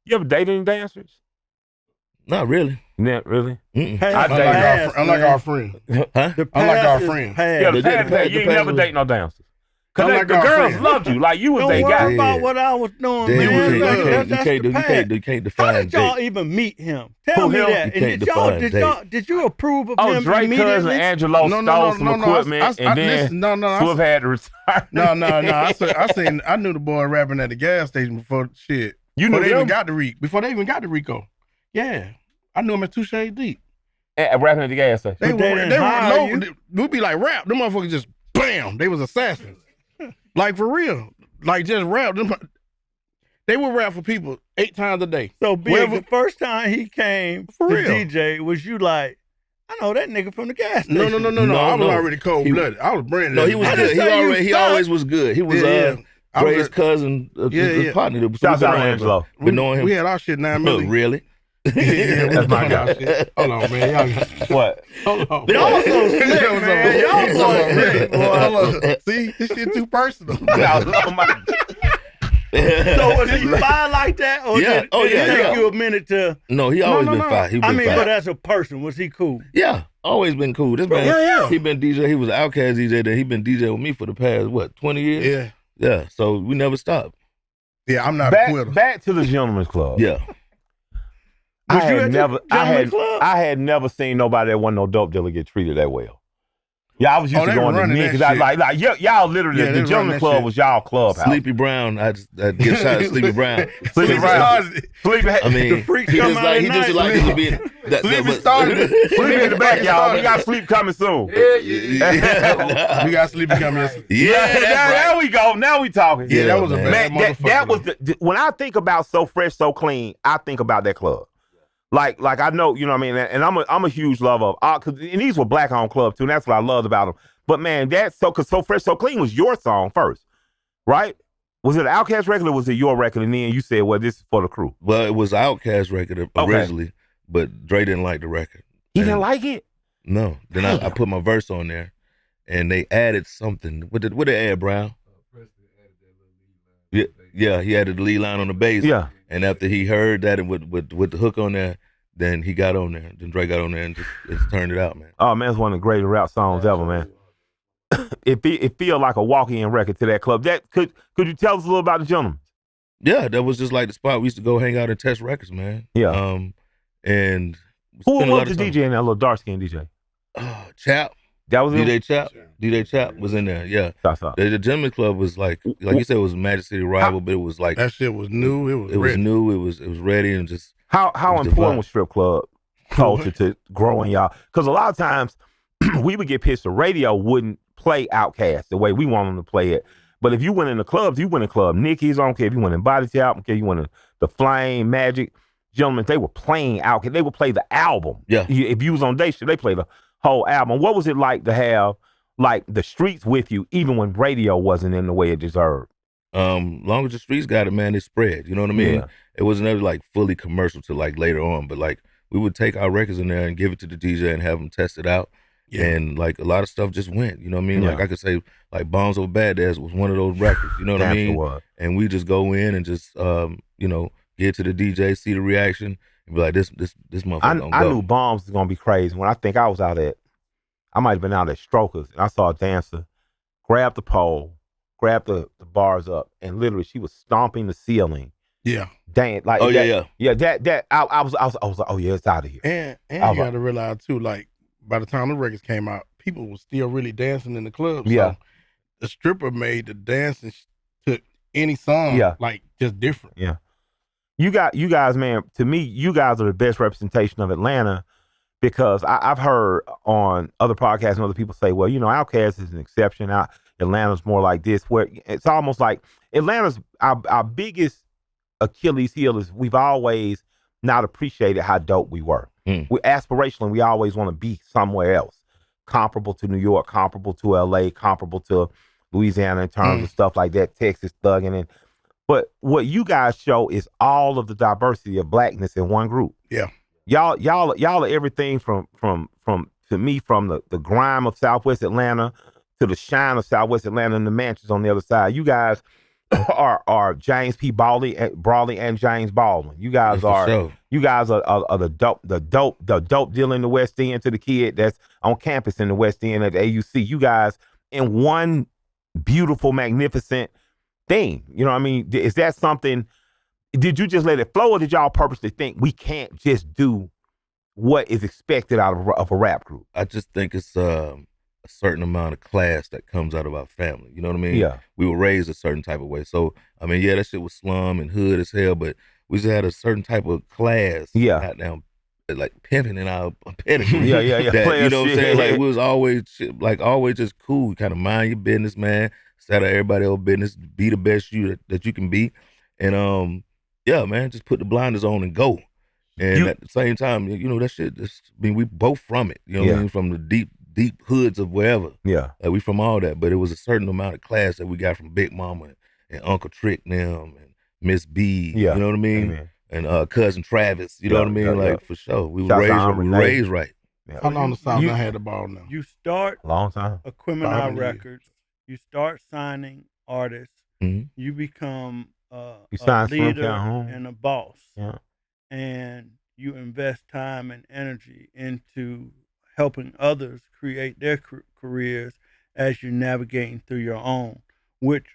You ever dated any dancers? Not really. Not really? Unlike our friend. Huh? Unlike our friend. Yeah, the past, you ain't never date no dancers. Because the girls loved you. Like, you was their guy. Don't worry about what I was doing, man. You can't define. How did y'all even meet him? Tell me that. And did you approve of him Drake immediately? cousin Angelo stole some equipment, and then Swiff had to retire. No. I knew the boy rapping at the gas station before shit. Before they even got to Rico. Yeah. I knew him at 2 Shades Deep. Rapping at the gas station. They were low. We'd be like rap. Them motherfuckers just bam. They was assassins. Like for real. Like just rap. They would rap for people 8 times a day. So Big, the first time he came for to real. DJ, was you like, I know that nigga from the gas station. No. I was already cold blooded. I was brand new. No, he was good. He always was good. He was Dre's cousin, his partner. Shout out to Angelo. Been knowing him. We had our shit 9 million. Really? Yeah, that's my guy. Hold on, man. What? Hold on. Y'all so slick, man. Y'all so slick, boy. See, this shit too personal. So was he fine like that? Or did it take you a minute to... No, he always been fine. But as a person, was he cool? Yeah, always been cool. This man, he been DJ. He was an OutKast DJ. Then he been DJ with me for the past, 20 years? Yeah. Yeah, so we never stopped. Yeah, I'm not a quitter. Back to the Gentleman's Club. Yeah. I had never seen nobody that wasn't no dope dealer get treated that well. Yeah, I was used to going to me because y'all literally the Gentleman's Club was y'all clubhouse. Sleepy Brown, I get shot at Sleepy Brown. Sleepy Brown. I mean, the freak he just like to be. Sleepy started. Sleepy in the back, y'all. We got Sleep coming soon. Yeah. We got Sleepy coming soon. Yeah, there we go. Now we talking. Yeah, that was a bad man. That was when I think about So Fresh, So Clean, I think about that club. Like I know, you know what I mean, and I'm a huge lover of, cause and these were black owned clubs too, and that's what I loved about them. But man, that's cause So Fresh, So Clean was your song first, right? Was it an OutKast record or was it your record? And then you said, well, this is for the crew. Well, it was OutKast record originally, but Dre didn't like the record. He didn't like it? No. Then I put my verse on there, and they added something. What did they add, Brown? Yeah, he added the lead line on the bass. Yeah. And after he heard that and with the hook on there, then he got on there. Then Dre got on there and just turned it out, man. Oh man, it's one of the greatest rap songs ever, man. It feel like a walk-in record to that club. That could you tell us a little about the gentleman? Yeah, that was just like the spot we used to go hang out and test records, man. Yeah. And who was the DJ in that little dark skinned DJ? Chap. That was DJ Chap. DJ Chap was in there. Yeah. The Gentleman's Club was like you said, it was Magic City rival, but it was like that shit was new. It was new. It was ready and just how important was strip club culture to growing y'all? Because a lot of times we would get pissed the radio wouldn't play OutKast the way we want them to play it. But if you went in the clubs, you went in Club Nicky's, I don't care if you went in Body Tap, I don't care if you went in the Flame, Magic, Gentlemen, they were playing OutKast. They would play the album. Yeah. If you was on Day Shift, they played the whole album. What was it like to have like the streets with you, even when radio wasn't in the way it deserved? Long as the streets got it, man, it spread. You know what I mean? Yeah. It was never like fully commercial till like later on, but like we would take our records in there and give it to the DJ and have them test it out. Yeah. And like a lot of stuff just went, you know what I mean? Yeah. Like I could say like Bombs Over Bad Dads was one of those records, you know what I mean? Was. And we just go in and just, you know, get to the DJ, see the reaction, and be like, this motherfucker gonna go. I knew Bombs was gonna be crazy when I think I was out at, I might have been out at Strokers, and I saw a dancer grab the pole, grab the bars up, and literally she was stomping the ceiling. Yeah. Dang, like oh that, yeah. That I was like, oh yeah, it's out of here. And you gotta realize too, like by the time the records came out, people were still really dancing in the club. Yeah. So the stripper made the dancing to any song like just different. Yeah. You guys, man, to me, you guys are the best representation of Atlanta because I've heard on other podcasts and other people say, well, you know, OutKast is an exception. Atlanta's more like this, where it's almost like Atlanta's our biggest Achilles heel is we've always not appreciated how dope we were. We're aspirational. We always want to be somewhere else, comparable to New York, comparable to LA, comparable to Louisiana in terms of stuff like that, Texas thugging. But what you guys show is all of the diversity of blackness in one group. Yeah. Y'all are everything from to me, from the grime of Southwest Atlanta to the shine of Southwest Atlanta and the mansions on the other side. You guys are James P. Brawley and James Baldwin. You guys are the dope dealer in the West End to the kid that's on campus in the West End at the AUC. You guys in one beautiful, magnificent thing. You know what I mean? Is that something, did you just let it flow or did y'all purposely think we can't just do what is expected out of a rap group? I just think it's a certain amount of class that comes out of our family. You know what I mean? Yeah. We were raised a certain type of way. So, I mean, yeah, that shit was slum and hood as hell, but we just had a certain type of class. Yeah. Not now, like pimping in our pedigree. Yeah. That, you know what I'm saying? Like, we was always just cool. Kind of mind your business, man. Stay out of everybody else's business. Be the best you that you can be. And, yeah, man, just put the blinders on and go. And at the same time, you know, that shit, we both from it. You know what I mean? From the deep hoods of wherever. Yeah. We from all that. But it was a certain amount of class that we got from Big Mama and Uncle Trick and them and Miss B. Yeah. You know what I mean? Amen. And Cousin Travis. You know what I mean? Like, for sure. We were raised right. Yeah. How long the South I had the ball now? You start long time. Aquemini Records. You start signing artists. Mm-hmm. You become a sign leader Home. and a boss. Yeah. And you invest time and energy into helping others create their careers as you're navigating through your own, which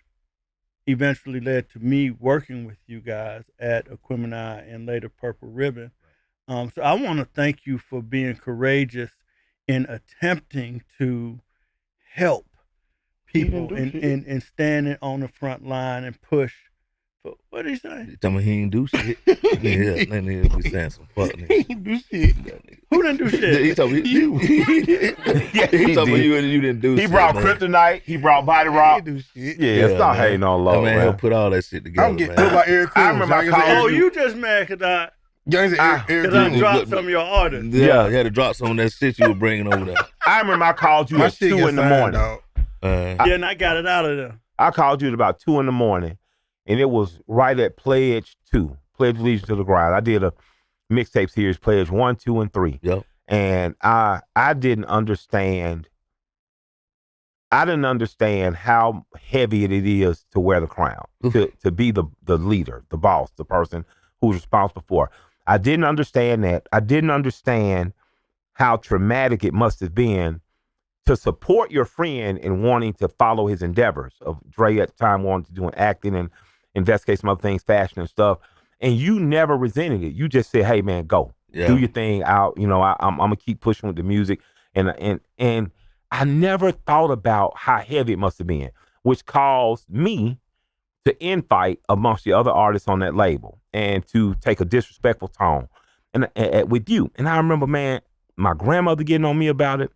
eventually led to me working with you guys at Aquemini and later Purple Ribbon. So I want to thank you for being courageous in attempting to help people and standing on the front line and push. For, what did he say? Tell me he ain't do shit. Yeah, that nigga be saying some fuck nigga. He ain't do shit. Who didn't do shit? He told me you. He told me you didn't do shit. He brought Kryptonite. He brought Body Rock. He ain't do shit. Yeah, stop hating on low, man. He'll put all that shit together, I'm getting man. put by Eric Cruz. I remember I called you just mad because Young I- Eric Cause I Jr. dropped some of your artists. Yeah, you had to drop some of that shit you were bringing over there. I remember I called you My at shit 2 got in the signed, morning. dog. Yeah, and I got it out of there. I called you at about 2 in the morning, and it was right at Pledge 2, Pledge Allegiance to the Grind. I did a mixtape series, Pledge 1, 2, and 3. Yep. And I didn't understand. I didn't understand how heavy it is to wear the crown, to be the leader, the boss, the person who's responsible for. I didn't understand that. I didn't understand how traumatic it must have been to support your friend in wanting to follow his endeavors. Of Dre at the time wanted to do an acting and investigate some other things, fashion and stuff. And you never resented it. You just said, "Hey man, go do your thing out." You know, I'm gonna keep pushing with the music, and I never thought about how heavy it must have been, which caused me to infight amongst the other artists on that label and to take a disrespectful tone and with you. And I remember, man, my grandmother getting on me about it.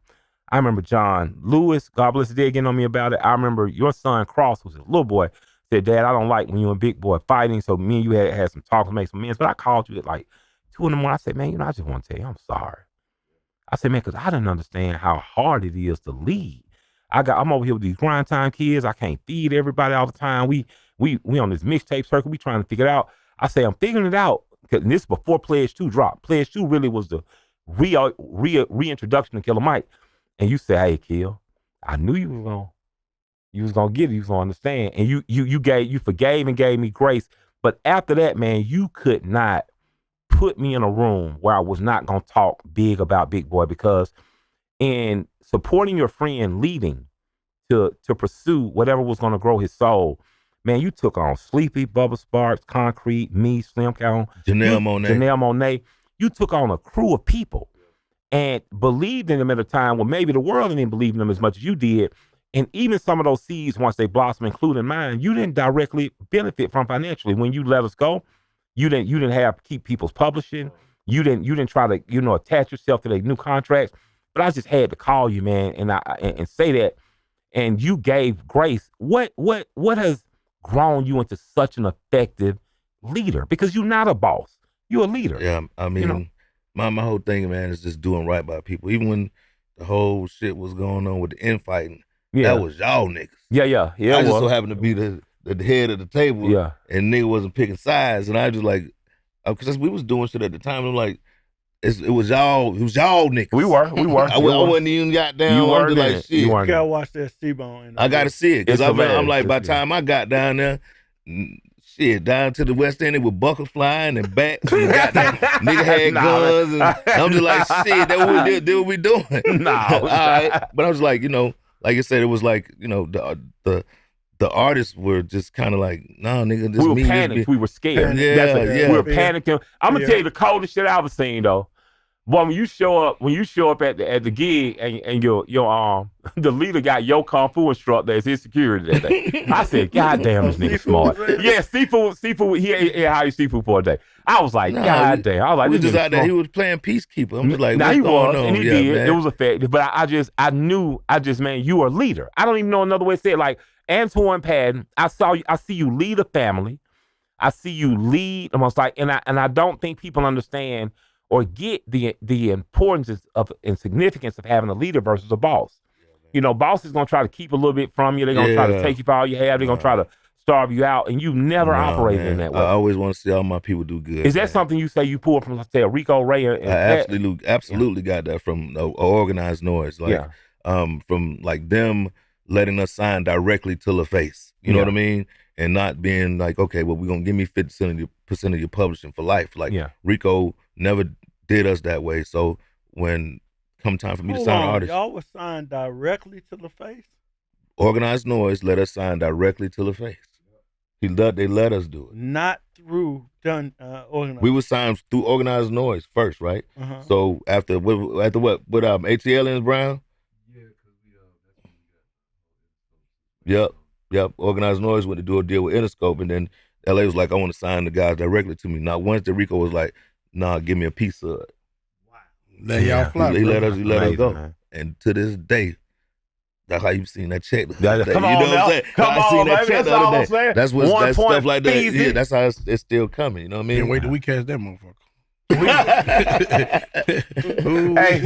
I remember John Lewis, God bless his dead, getting on me about it. I remember your son Cross, who's a little boy, said, "Dad, I don't like when you and Big Boi fighting." So me and you had some talk to make some amends. But I called you at like 2 in the morning. I said, "Man, you know, I just want to tell you, I'm sorry." I said, "Man, because I didn't understand how hard it is to lead. I'm over here with these grind time kids. I can't feed everybody all the time. We on this mixtape circle. We trying to figure it out." I say, "I'm figuring it out." And this before Pledge 2 dropped. Pledge 2 really was the reintroduction to Killer Mike. And you said, "Hey, Kill, I knew you was gonna get it. You was gonna understand." And you forgave and gave me grace. But after that, man, you could not put me in a room where I was not gonna talk big about Big Boi, because in supporting your friend leading to pursue whatever was gonna grow his soul, man, you took on Sleepy, Bubba Sparks, Concrete, me, Slim Count, Janelle Monáe. You took on a crew of people and believed in them at a time when maybe the world didn't believe in them as much as you did. And even some of those seeds, once they blossom, including mine, you didn't directly benefit from financially. When you let us go, you didn't have keep people's publishing. You didn't try to, attach yourself to their new contracts. But I just had to call you, man, and say that. And you gave grace. What has grown you into such an effective leader? Because you're not a boss. You're a leader. Yeah, I mean, my whole thing, man, is just doing right by people. Even when the whole shit was going on with the infighting, that was y'all niggas. Yeah. I just so happened to be the head of the table, and nigga wasn't picking sides, and I just like, because we was doing shit at the time, and I'm like, it was y'all niggas. We were. I wasn't even got down. You I'm just like, shit. You gotta watch that C-Bone. I gotta see it, because I'm like, by the time I got down there, shit, down to the West End, it was buckle flying and bats. And nigga had guns, and I'm just like, shit, that what we did what we doing. All right. But I was like, like I said, it was like, the artists were just kind of like, no, nigga, this we were panicked. We were scared. Yeah. We were panicking. I'm gonna tell you the coldest shit I ever seen though. Boy, when you show up at the gig and your the leader got your kung fu instructor as his security that day. I said, God damn, this nigga smart. Yeah, seafood. He hired seafood for a day. I was like, God damn. I was like, we just out there. He was playing peacekeeper. I'm just like, now what's he going was, on? and he did. It was effective. But I knew, man, you are a leader. I don't even know another way to say it. Like Antoine Patton, I see you lead a family. I see you lead almost like, and I don't think people understand or get the importance of and significance of having a leader versus a boss. Boss is gonna try to keep a little bit from you. They're gonna try to take you for all you have. They're gonna try to starve you out, and you never operated in that way. I always want to see all my people do good. Is that something you say you pull from, let's say, a Rico Ray? I absolutely got that from Organized Noise. Like, from like them letting us sign directly to LaFace. You know what I mean? And not being like, okay, well, we're gonna give me 50% of your publishing for life. Like Rico never did us that way. So when come time for me to sign an artist, y'all was signed directly to LaFace? Organized Noise let us sign directly to LaFace. They let us do it. Not through Organized. We were signed through Organized Noise first, right? So after what ATL and Brown? Yep. Organized Noise went to do a deal with Interscope, and then LA was like, I want to sign the guys directly to me. Not once did Rico was like, nah, give me a piece of it. Wow. Let y'all fly. He let us go. Man. And to this day, that's how you've seen that check. Come on, what I'm saying? I seen that check the other day. That's stuff like that. Easy. Yeah, that's how it's still coming. You know what I mean? Can't wait till we catch that motherfucker. Hey,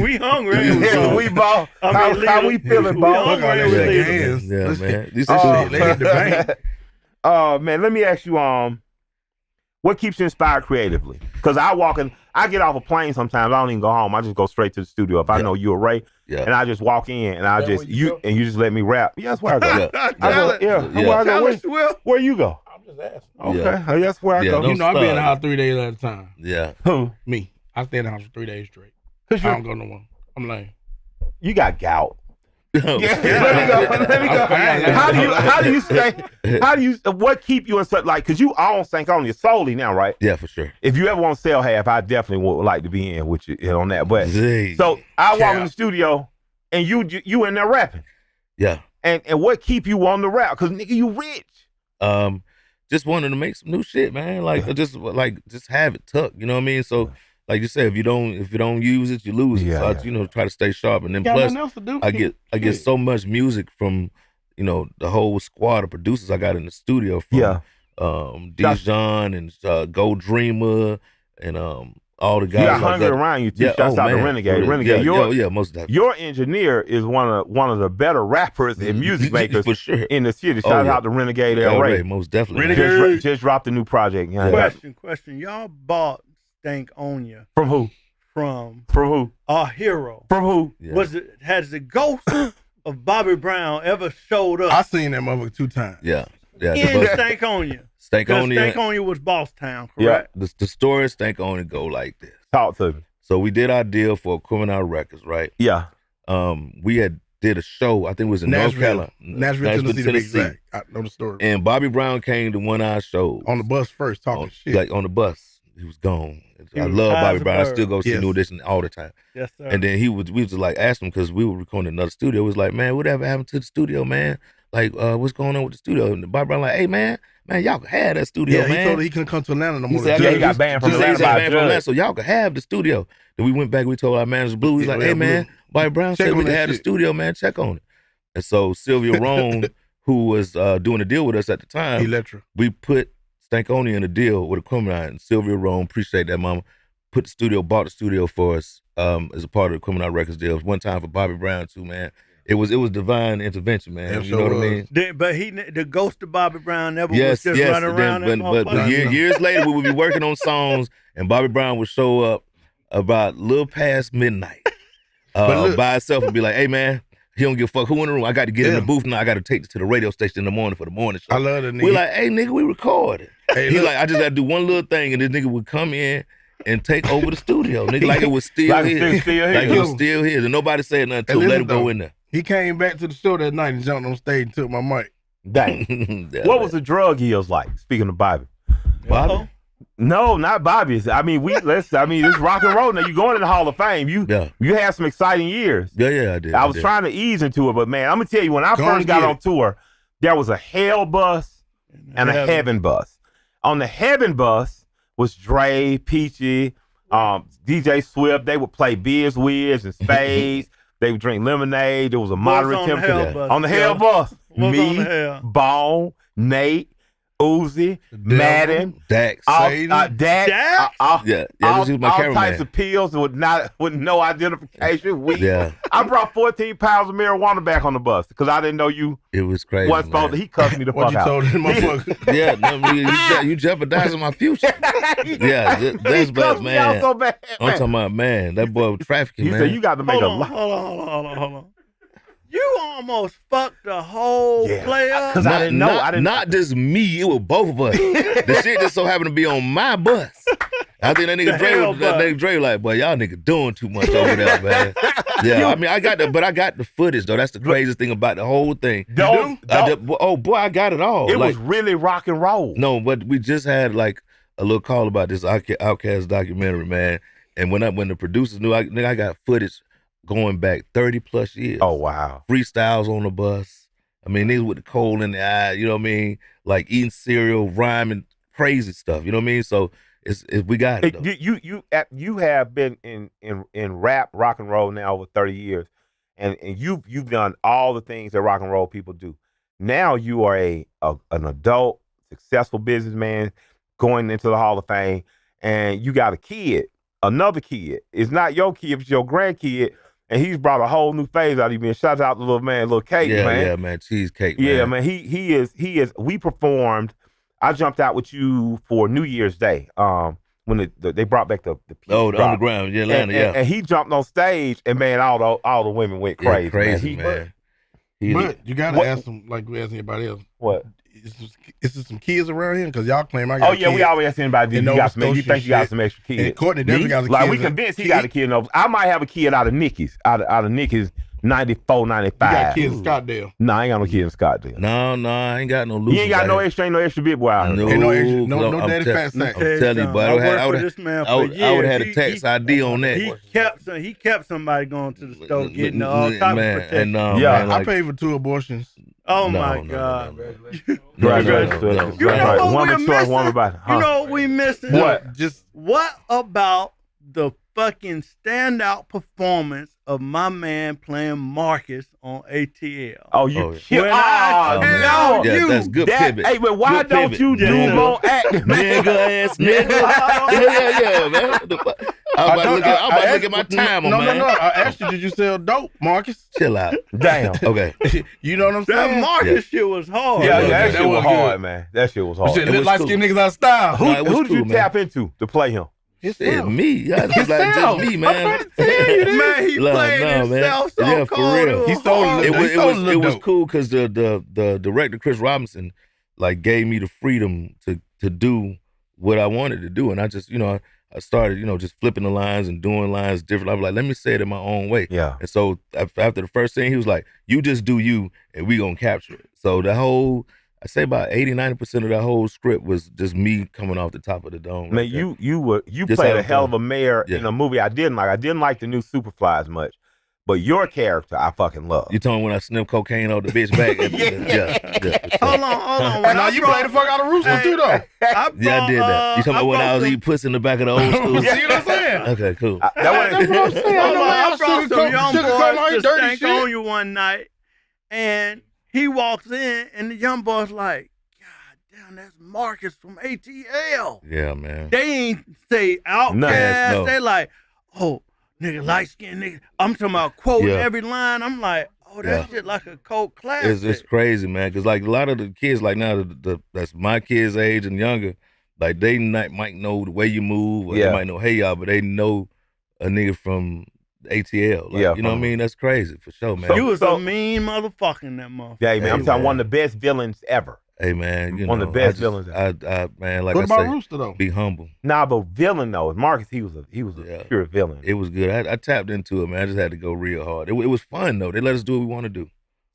We hungry. yeah, we ball. How we feeling, We ball? hungry. Fuck all that we shit, leaving. hands. Yeah, Let's man. get- These Oh, shit, they hit the bank. Man, let me ask you, what keeps you inspired creatively? Because I get off a plane sometimes. I don't even go home. I just go straight to the studio. If I know you Ray, Yeah. and I just walk in and I that just where you go? and you just let me rap. Yeah, that's where I go. Yeah. Where I go. Tell us, Will. Where you go? I'm just asking. Okay, that's where I Yeah, go. no- You know, I be in the start. house 3 days at a time. Yeah. Who? Me, I stay in the house for 3 days straight. Cause I don't go no more. I'm lame. you got gout. Yeah, let me go. I- How do you what keep you in such like? Cause you own Stankonia solely now, right? Yeah, for sure. If you ever want to sell half, I definitely would like to be in with you on that. But Zay. so I walk in Yeah. the studio and you in there rapping. Yeah. And what keep you on the rap? Cause nigga, you rich. Just wanted to make some new shit, man. Like just have it tucked. You know what I mean? So like you said, if you don't use it, you lose it. Yeah, So I, yeah. try to stay sharp. And then Got plus nothing else to do. I get so much music from, the whole squad of producers I got in the studio from Dijon and Go Dreamer and all the guys You got like hungry that. around you too. Yeah, Shouts out to man. Renegade. Yeah, Renegade. yeah, most definitely. Your engineer is one of the better rappers and music makers for sure. in the city. Oh, Shout yeah. out to Renegade Yeah, L. Ray. most definitely. Renegade. man. Just dropped a new project. Yeah. Question. Y'all bought Stankonia From who? from From who? our hero. From who? Yeah. Has the ghost of Bobby Brown ever showed up I seen that motherfucker 2 times. Yeah. Yeah. in the Stankonia? Because Stankonia. Stankonia was Boss Town, Yeah. correct? The story of Stankonia go like this. Talk to me. So we did our deal for Criminal Records, right? Yeah. We had did a show. I think it was in North Carolina, Nashville, Tennessee, to be exact. I know the story. And Bobby Brown came to one of our shows On the bus first, talking shit. like on the bus. He was gone. He I was love high Bobby as a Brown. I bird. still go see Yes. New Edition all the time. Yes, sir. And then we was just like asking him because we were recording another studio. It was like, man, whatever happened to the studio, man? Like, what's going on with the studio? And Bobby Brown like, hey, man, y'all can have that studio, yeah, he man. told her he couldn't come to Atlanta no He more. said, Yeah, I he got banned from just say Atlanta he got by a banned from judge. Atlanta, so y'all can have the studio. Then we went back, we told our manager Blue, he's Yeah, like, yeah, hey, man, Blue. Bobby Brown Check said we on can that have the shit. studio, man, check on it. And so Sylvia Roan, who was doing the deal with us at the time, Electra. we put Stankonia in a deal with a criminal, and Sylvia Roan, appreciate that, mama, bought the studio for us as a part of the Criminal Records deal. One time for Bobby Brown too, man. It was divine intervention, man. It You know sure what I mean? But the ghost of Bobby Brown never was Yes, just yes. running around. Then, that but motherfucker. years later, we would be working on songs, and Bobby Brown would show up about a little past midnight look- by himself and be like, "Hey, man, he don't give a fuck who in the room. I got to get in Yeah. the booth now. I got to take this to the radio station in the morning for the morning show." I love that nigga. We like, "Hey, nigga, we recorded." Hey, He look. like, "I just got to do one little thing," and this nigga would come in and take over the studio, nigga, like it was still Like his. it's still Like here. it was still his, and nobody said nothing to And him. Let listen him go though. in there. He came back to the show that night and jumped on stage and took my mic. Dang. Yeah, What man. was the drug heels like? Speaking of Bobby. Bobby? No, not Bobby's. I mean, this rock and roll. Now you going in the Hall of Fame. You had some exciting years. Yeah, I did. I was trying to ease into it, but man, I'm gonna tell you, when I Go first and got get on tour, there was a hell bus and a heaven bus. On the heaven bus was Dre, Peachy, DJ Swift. They would play Biz Wiz and Spades. They would drink lemonade. There was a moderate on the temperature. hell bus? On the hell bus, What's me, on the hell? Bone, Nate, Uzi, Madden, Dax. Satan. Dax? Yeah, all, this was my all cameraman. types of pills with no identification. Yeah, I brought 14 pounds of marijuana back on the bus because I didn't know you it was crazy. wasn't supposed to. He cussed me the What fuck you out. told him, motherfucker? Yeah, no, nigga, you jeopardizing my future. Yeah, that's he bad, cussed me out man. so bad. I'm man. talking about, man, that boy was trafficking, He man. said you got to make Hold a on, lot. hold on. You almost fucked the whole play up. Because I didn't know. I didn't. Not just me, it was both of us. The shit just so happened to be on my bus. I think that The nigga hell Dre like, boy, y'all nigga doing too much over there, man. Yeah, I mean, I got the footage though. That's the craziest thing about the whole thing. Oh boy, I got it all. It Like, was really rock and roll. no, but we just had like a little call about this OutKast documentary, man. And when the producers knew, I got footage going back 30 plus years. Oh wow. Freestyles on the bus. I mean, niggas with the coal in the eye, you know what I mean? Like eating cereal, rhyming, crazy stuff. You know what I mean? So we got it. Though. You have been in rap, rock and roll now over 30 years, and you've done all the things that rock and roll people do. Now you are an adult, successful businessman going into the Hall of Fame, and you got a kid another kid. It's not your kid, it's your grandkid. And he's brought a whole new phase out of him. Shout out to little man, little Cake, man. Yeah, man, cheesecake, man. Yeah, man. He is. We performed. I jumped out with you for New Year's Day. When they brought back the underground, yeah, Atlanta, and he jumped on stage, and man, all the women went crazy. Yeah, crazy, man. But you gotta ask them like we ask anybody else. What? Is there some kids around here? Because y'all claim I got kids. We always ask anybody, you think you got some extra kids? And Courtney definitely got some like, kids. we convinced he got a kid. I might have a kid out of Nikki's, out of Nikki's 94, 95. You got kids in Scottsdale. Nah, I ain't got no kid in Scottsdale. No, I ain't got no loose. You ain't got no extra big boy out here. Ain't no daddy fat sack. I'm telling you, but I would have had a tax ID on that. He kept somebody going to the store getting all type of protection. I paid for 2 abortions. Oh my God! You know what we missing? What? What about the fucking standout performance of my man playing Marcus on ATL? Oh, you no! Yeah, that's good pivot. Hey, but why don't you do more acting, nigga ass nigga? Yeah, man. I'm about to look at my time, man. No. I asked you, did you sell dope, Marcus? Chill out. Damn. Okay. You know what I'm saying? That Marcus shit was hard. Yeah, that shit was hard, man. That shit was hard. Shit, light-skinned niggas out of style. Who did you tap into to play him? Shit, me. Just me, man. Man, he played himself so for real. He sold it was cool because the director Chris Robinson like gave me the freedom to do what I wanted to do, and I just I started just flipping the lines and doing lines different. I was like, let me say it in my own way. Yeah. And so after the first scene, he was like, you just do you, and we gonna capture it. So the whole, I say about 80-90% of that whole script was just me coming off the top of the dome. Man, you played a hell of a mayor in a movie I didn't like. I didn't like the new Superfly as much, but your character I fucking love. You told me when I sniffed cocaine off the bitch back? Yeah. Hold on. Now you played the fuck out of Rooster too, though. I did that. You talking about when I was eating pussy in the back of the old school? See what I'm saying? Okay, cool. That's what I'm saying. I brought some young boys to dirty shit. Stankonia one night, and he walks in, and the young boy's like, God damn, that's Marcus from ATL. Yeah, man. They ain't say OutKast. No. They like, oh, nigga, light-skinned nigga. I'm talking about quoting every line. I'm like, oh, that shit like a cult classic. It's crazy, man, because like a lot of the kids like now, that's my kids' age and younger, like they might know the way you move, or they might know hey y'all, but they know a nigga from ATL. Like, you know what I mean? That's crazy for sure, man. You was a mean motherfucker in that motherfucker. Yeah, man, I'm talking one of the best villains ever. Hey man, one of the best villains. Man, like what I about say, Rooster though? Be humble. Nah, but villain though, Marcus, he was a pure villain. It was good. I tapped into it, man. I just had to go real hard. It was fun though. They let us do what we want to do.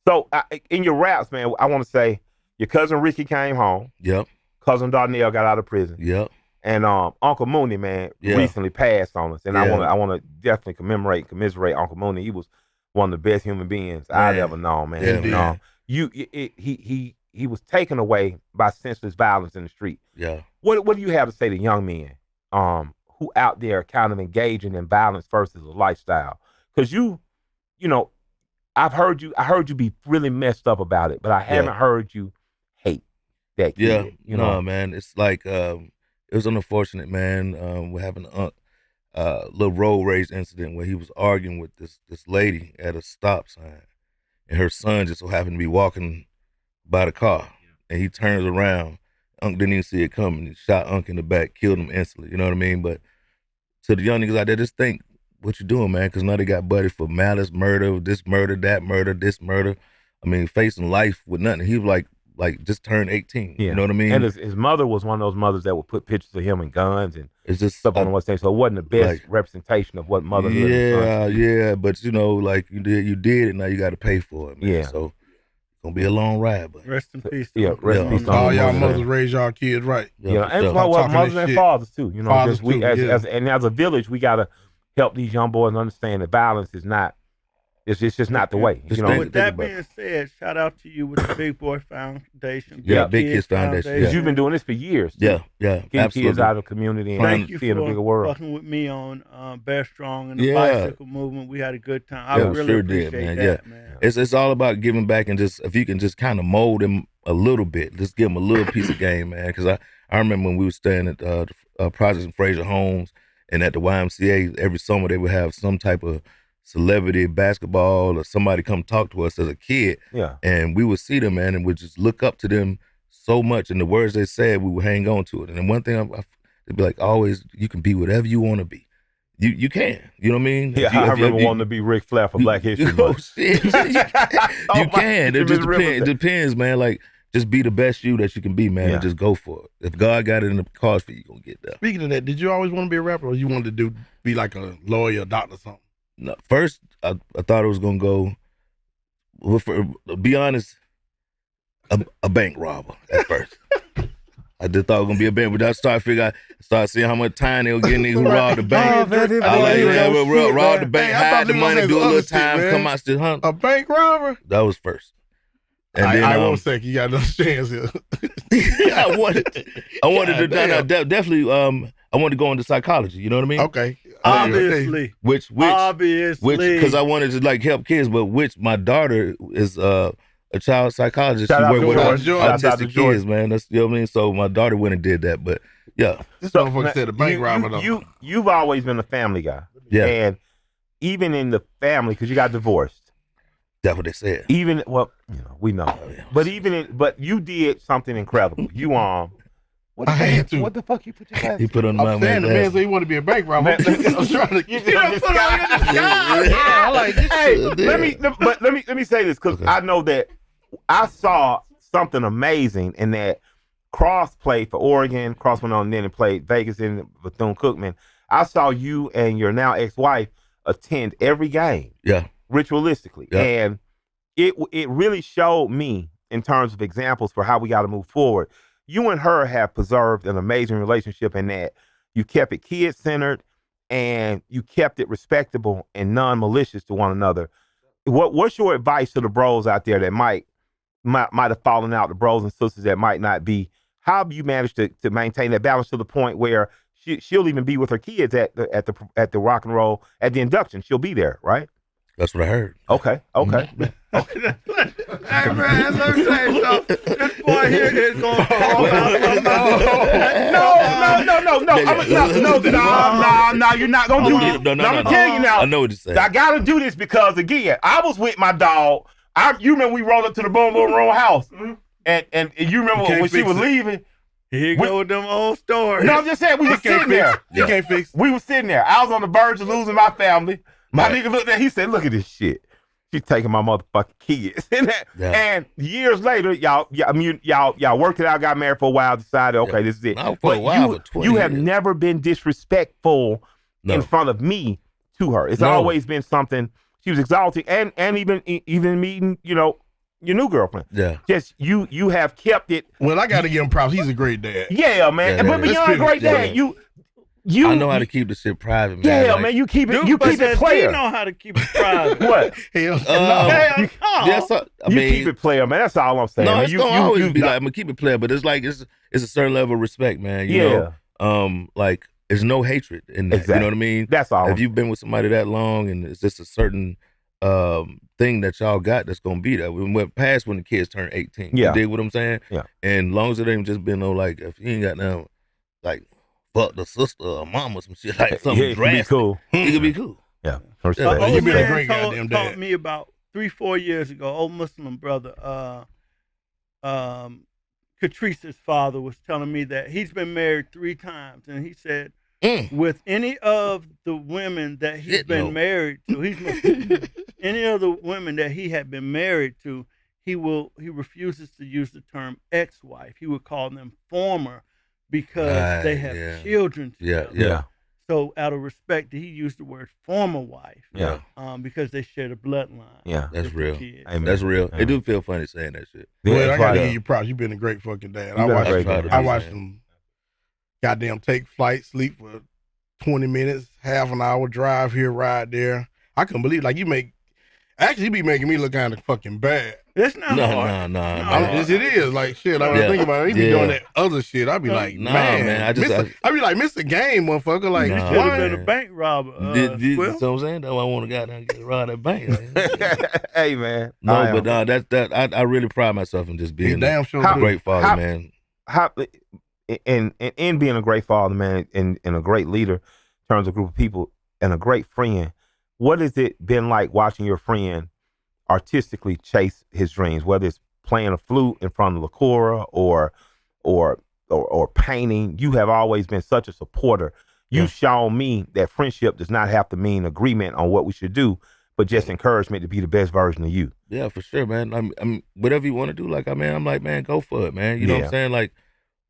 So in your raps, man, I want to say your cousin Ricky came home. Yep. Cousin Darnell got out of prison. Yep. And Uncle Mooney, man, recently passed on us, and I want to definitely commiserate Uncle Mooney. He was one of the best human beings I've ever known, man. He was taken away by senseless violence in the street. Yeah. What do you have to say to young men who out there kind of engaging in violence versus a lifestyle? Because you know, I heard you be really messed up about it, but I haven't heard you hate that kid. Yeah. You know, man, it's like it was unfortunate, man. We're having a little road rage incident where he was arguing with this lady at a stop sign, and her son just so happened to be walking by the car, and he turns around. Unc didn't even see it coming. He shot Unc in the back, killed him instantly. You know what I mean? But to the young niggas out there, just think what you doing, man, because now they got buddy for malice, murder, this murder, that murder, this murder. I mean, facing life with nothing. He was like just turned 18. Yeah. You know what I mean? And his mother was one of those mothers that would put pictures of him and guns and it's just stuff on what's name. So it wasn't the best representation of what mother. Yeah, but like you did it. Now you got to pay for it, man. Yeah. So it's gonna be a long ride, but rest in peace. Rest in peace. All y'all mothers raise y'all kids right. And mothers and fathers too. You know, fathers just we too, as a village, we gotta help these young boys understand that violence is not. It's just not the way. You know. With that being said, shout out to you with the Big Boi Foundation. Big Kids Foundation. Because you've been doing this for years. Too. Yeah, Getting kids out of the community and thank you seeing a bigger world. Fucking with me on Bear Strong and the bicycle movement. We had a good time. I really sure appreciate did, man. that, man. It's all about giving back and just if you can just kind of mold them a little bit, just give them a little piece of game, man. Because I remember when we were staying at projects in Fraser Homes. And at the YMCA, every summer they would have some type of celebrity basketball or somebody come talk to us as a kid. Yeah. And we would see them, man, and would just look up to them so much. And the words they said, we would hang on to it. And then one thing, they'd be like, always, you can be whatever you want to be. You can. You know what I mean? Yeah, I remember wanting to be Ric Flair for Black History Month. Shit. You can. It just depends, man. Like, just be the best you that you can be, man, and just go for it. If God got it in the cards for you, you're going to get there. Speaking of that, did you always want to be a rapper, or you wanted to be like a lawyer, a doctor, or something? No, first, I thought it was going to go, well, to be honest, a bank robber at first. I just thought it was going to be a bank, but I started seeing how much time they were getting niggas who robbed the bank. I like, man, rob the bank, hide the money, do a little time, come out still hunt. A bank robber? That was first. And then, I won't say you got no chance here. I wanted to definitely. I wanted to go into psychology. You know what I mean? Okay. Obviously. Which because I wanted to like help kids, but which my daughter is a child psychologist. She worked with autistic kids, man. That's, you know what I mean. So my daughter went and did that, but yeah. This motherfucker said a bank robber though. You've always been a family guy. Yeah. And even in the family, because you got divorced. That's what they said. Even we know. But you did something incredible. You what the fuck you put your glasses? He put on I'm saying the man said he wanted to be a bank robber. I'm trying to get I like this. Hey, let me say this, because I know that I saw something amazing in that Cross played for Oregon. Cross went on then and played Vegas in Bethune-Cookman. I saw you and your now ex-wife attend every game. Yeah. Ritualistically. Yeah. And it really showed me, in terms of examples for how we got to move forward, you and her have preserved an amazing relationship in that you kept it kid-centered and you kept it respectable and non-malicious to one another. What's your advice to the bros out there that might have fallen out, the bros and sisters that might not be? How have you managed to maintain that balance to the point where she'll even be with her kids at the rock and roll, at the induction? She'll be there, right? That's what I heard. Okay. Hey man, let me tell you something. This boy here is gonna fall out. No, you're not gonna do this. No, I'm gonna tell you now. I know what you're saying. I gotta do this because, again, I was with my dog. You remember we rolled up to the Boom Boom Roll house, and you remember when she was leaving. Here you go with them old stories. No, I'm just saying we were sitting there. You can't fix it. We were sitting there. I was on the verge of losing my family. My nigga looked at, he said, "Look at this shit. She's taking my motherfucking kids." And years later, y'all worked it out, got married for a while, decided, okay, this is it. But you have never been disrespectful in front of me to her. It's always been something. She was exalting, and even meeting, your new girlfriend. Yeah. Just you have kept it. Well, I got to give him props. He's a great dad. Yeah, man. But beyond a great dad, I know how to keep the shit private, man. Yeah, man, you keep it player. You know how to keep it private. What? Hell you keep it player, man. That's all I'm saying. No, man. it's gonna always be like, I'm gonna keep it player, but it's like it's a certain level of respect, man. You know? Like there's no hatred in that. Exactly. You know what I mean? That's all. If you've been with somebody that long and it's just a certain thing that y'all got that's gonna be there. We went past when the kids turn 18. Yeah. You dig what I'm saying? Yeah. And long as it ain't just been like, if you ain't got no like fuck the sister or mama, some shit like something drastic. It could be cool. It could be cool. Yeah. You been a great goddamn dad. Taught me about 3-4 years ago. Old Muslim brother, Catrice's father was telling me that he's been married 3 times, and he said with any of the women that he's been married to, any of the women that he had been married to, he refuses to use the term ex-wife. He would call them former, because they have children together. Yeah. So out of respect, he used the word former wife. Yeah. Because they share the bloodline. Yeah. That's real. Amen. That's real. It do feel funny saying that shit. Well, I gotta give you props. You've been a great fucking dad. I watched them goddamn take flight, sleep for 20 minutes, half an hour, drive here, ride there. I couldn't believe, like, you be making me look kind of fucking bad. It's not hard. No. It is. Like, shit, I think about it. He be doing that other shit. I be like, man. I be like, miss the game, motherfucker. Like, you should have been a bank robber. You know what I'm saying? That's why I want to go down and get robbed that bank. Hey, man. I really pride myself in just being a great father, man. In being a great father, man, and a great leader, terms of group of people and a great friend. What has it been like watching your friend artistically chase his dreams, whether it's playing a flute in front of La Cora or painting? You have always been such a supporter. You've shown me that friendship does not have to mean agreement on what we should do, but just encouragement to be the best version of you. Yeah, for sure, man. I'm whatever you want to do. Like, I'm like, man, go for it, man. You know what I'm saying? Like,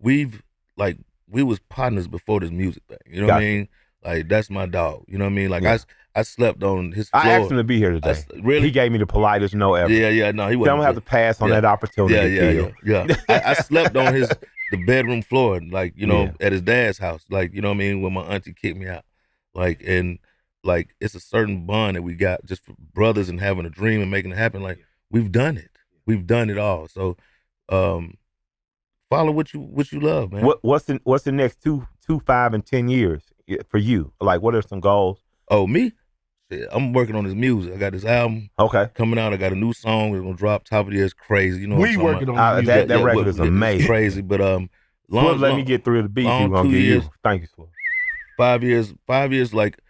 we was partners before this music thing. You know what I mean? Like, that's my dog. You know what I mean? Like, I slept on his floor. I asked him to be here today. Really? He gave me the politest no ever. Yeah. No, he wasn't. Don't have to pass on that opportunity. Yeah. I slept on the bedroom floor, like, you know, at his dad's house. Like, you know what I mean? When my auntie kicked me out. Like, and like, it's a certain bond that we got just for brothers and having a dream and making it happen. Like, we've done it. We've done it all. So, follow what you love, man. What's the next 2, 5, and 10 years for you? Like, what are some goals? Oh, me? Shit, I'm working on this music. I got this album coming out. I got a new song that's gonna drop top of the year. It's crazy. You know what I'm working about? on that record is amazing. It's crazy, but let me get through the beat. You gonna give you? Thank you, Swiff. 5 years. Like,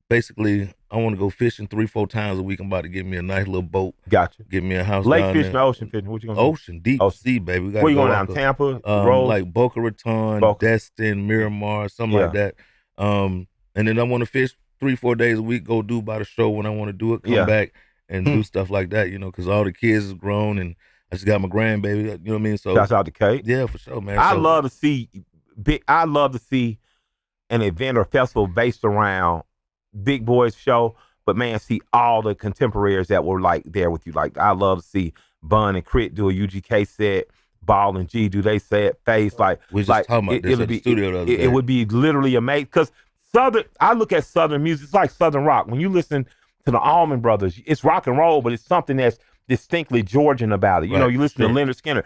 basically, I want to go fishing 3-4 times a week. I'm about to get me a nice little boat. Gotcha. Get me a house. Lake down fishing, there. ocean fishing. What you gonna do? Ocean, deep sea, baby. Where you going down? Tampa, Rose? like Boca Raton, Destin, Miramar, something like that. And then I want to fish 3-4 days a week. Go do about a show when I want to do it. Come back and do stuff like that. You know, because all the kids is grown and I just got my grandbaby. You know what I mean? So shouts out to Kate. Yeah, for sure, man. I love to see an event or festival based around Big Boi's show, but man, see all the contemporaries that were like there with you. Like, I love to see Bun and Crit do a UGK set, Ball and G do they set, Face. Like, we just talking about this at the studio the other day. It would be literally amazing because I look at Southern music, it's like Southern rock. When you listen to the Allman Brothers, it's rock and roll, but it's something that's distinctly Georgian about it. You know, you listen to Leonard Skinner.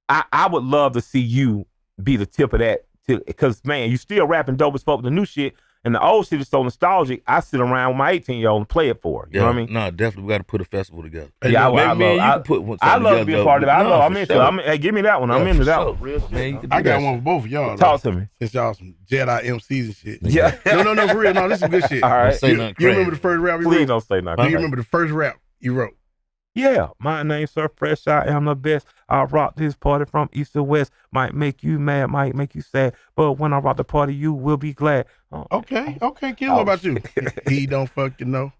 I would love to see you be the tip of that, because man, you still rapping dope as fuck with the new shit, and the old shit is so nostalgic. I sit around with my 18-year-old and play it for her. You know what I mean? No, definitely, we got to put a festival together. Yeah, I love to be a part of it. I'm into it. Hey, give me that one. I'm into that one. Real man, I got one for both of y'all. Talk to me. Since y'all some Jedi MCs and shit. Yeah. No, for real. No, this is good shit. All right. You remember the first rap you wrote? Please don't say nothing. Do you remember the first rap you wrote? Yeah, my name's Sir Fresh. I am the best. I rock this party from east to west. Might make you mad, might make you sad, but when I rock the party, you will be glad. Okay, Kid, what about you? He don't fucking know.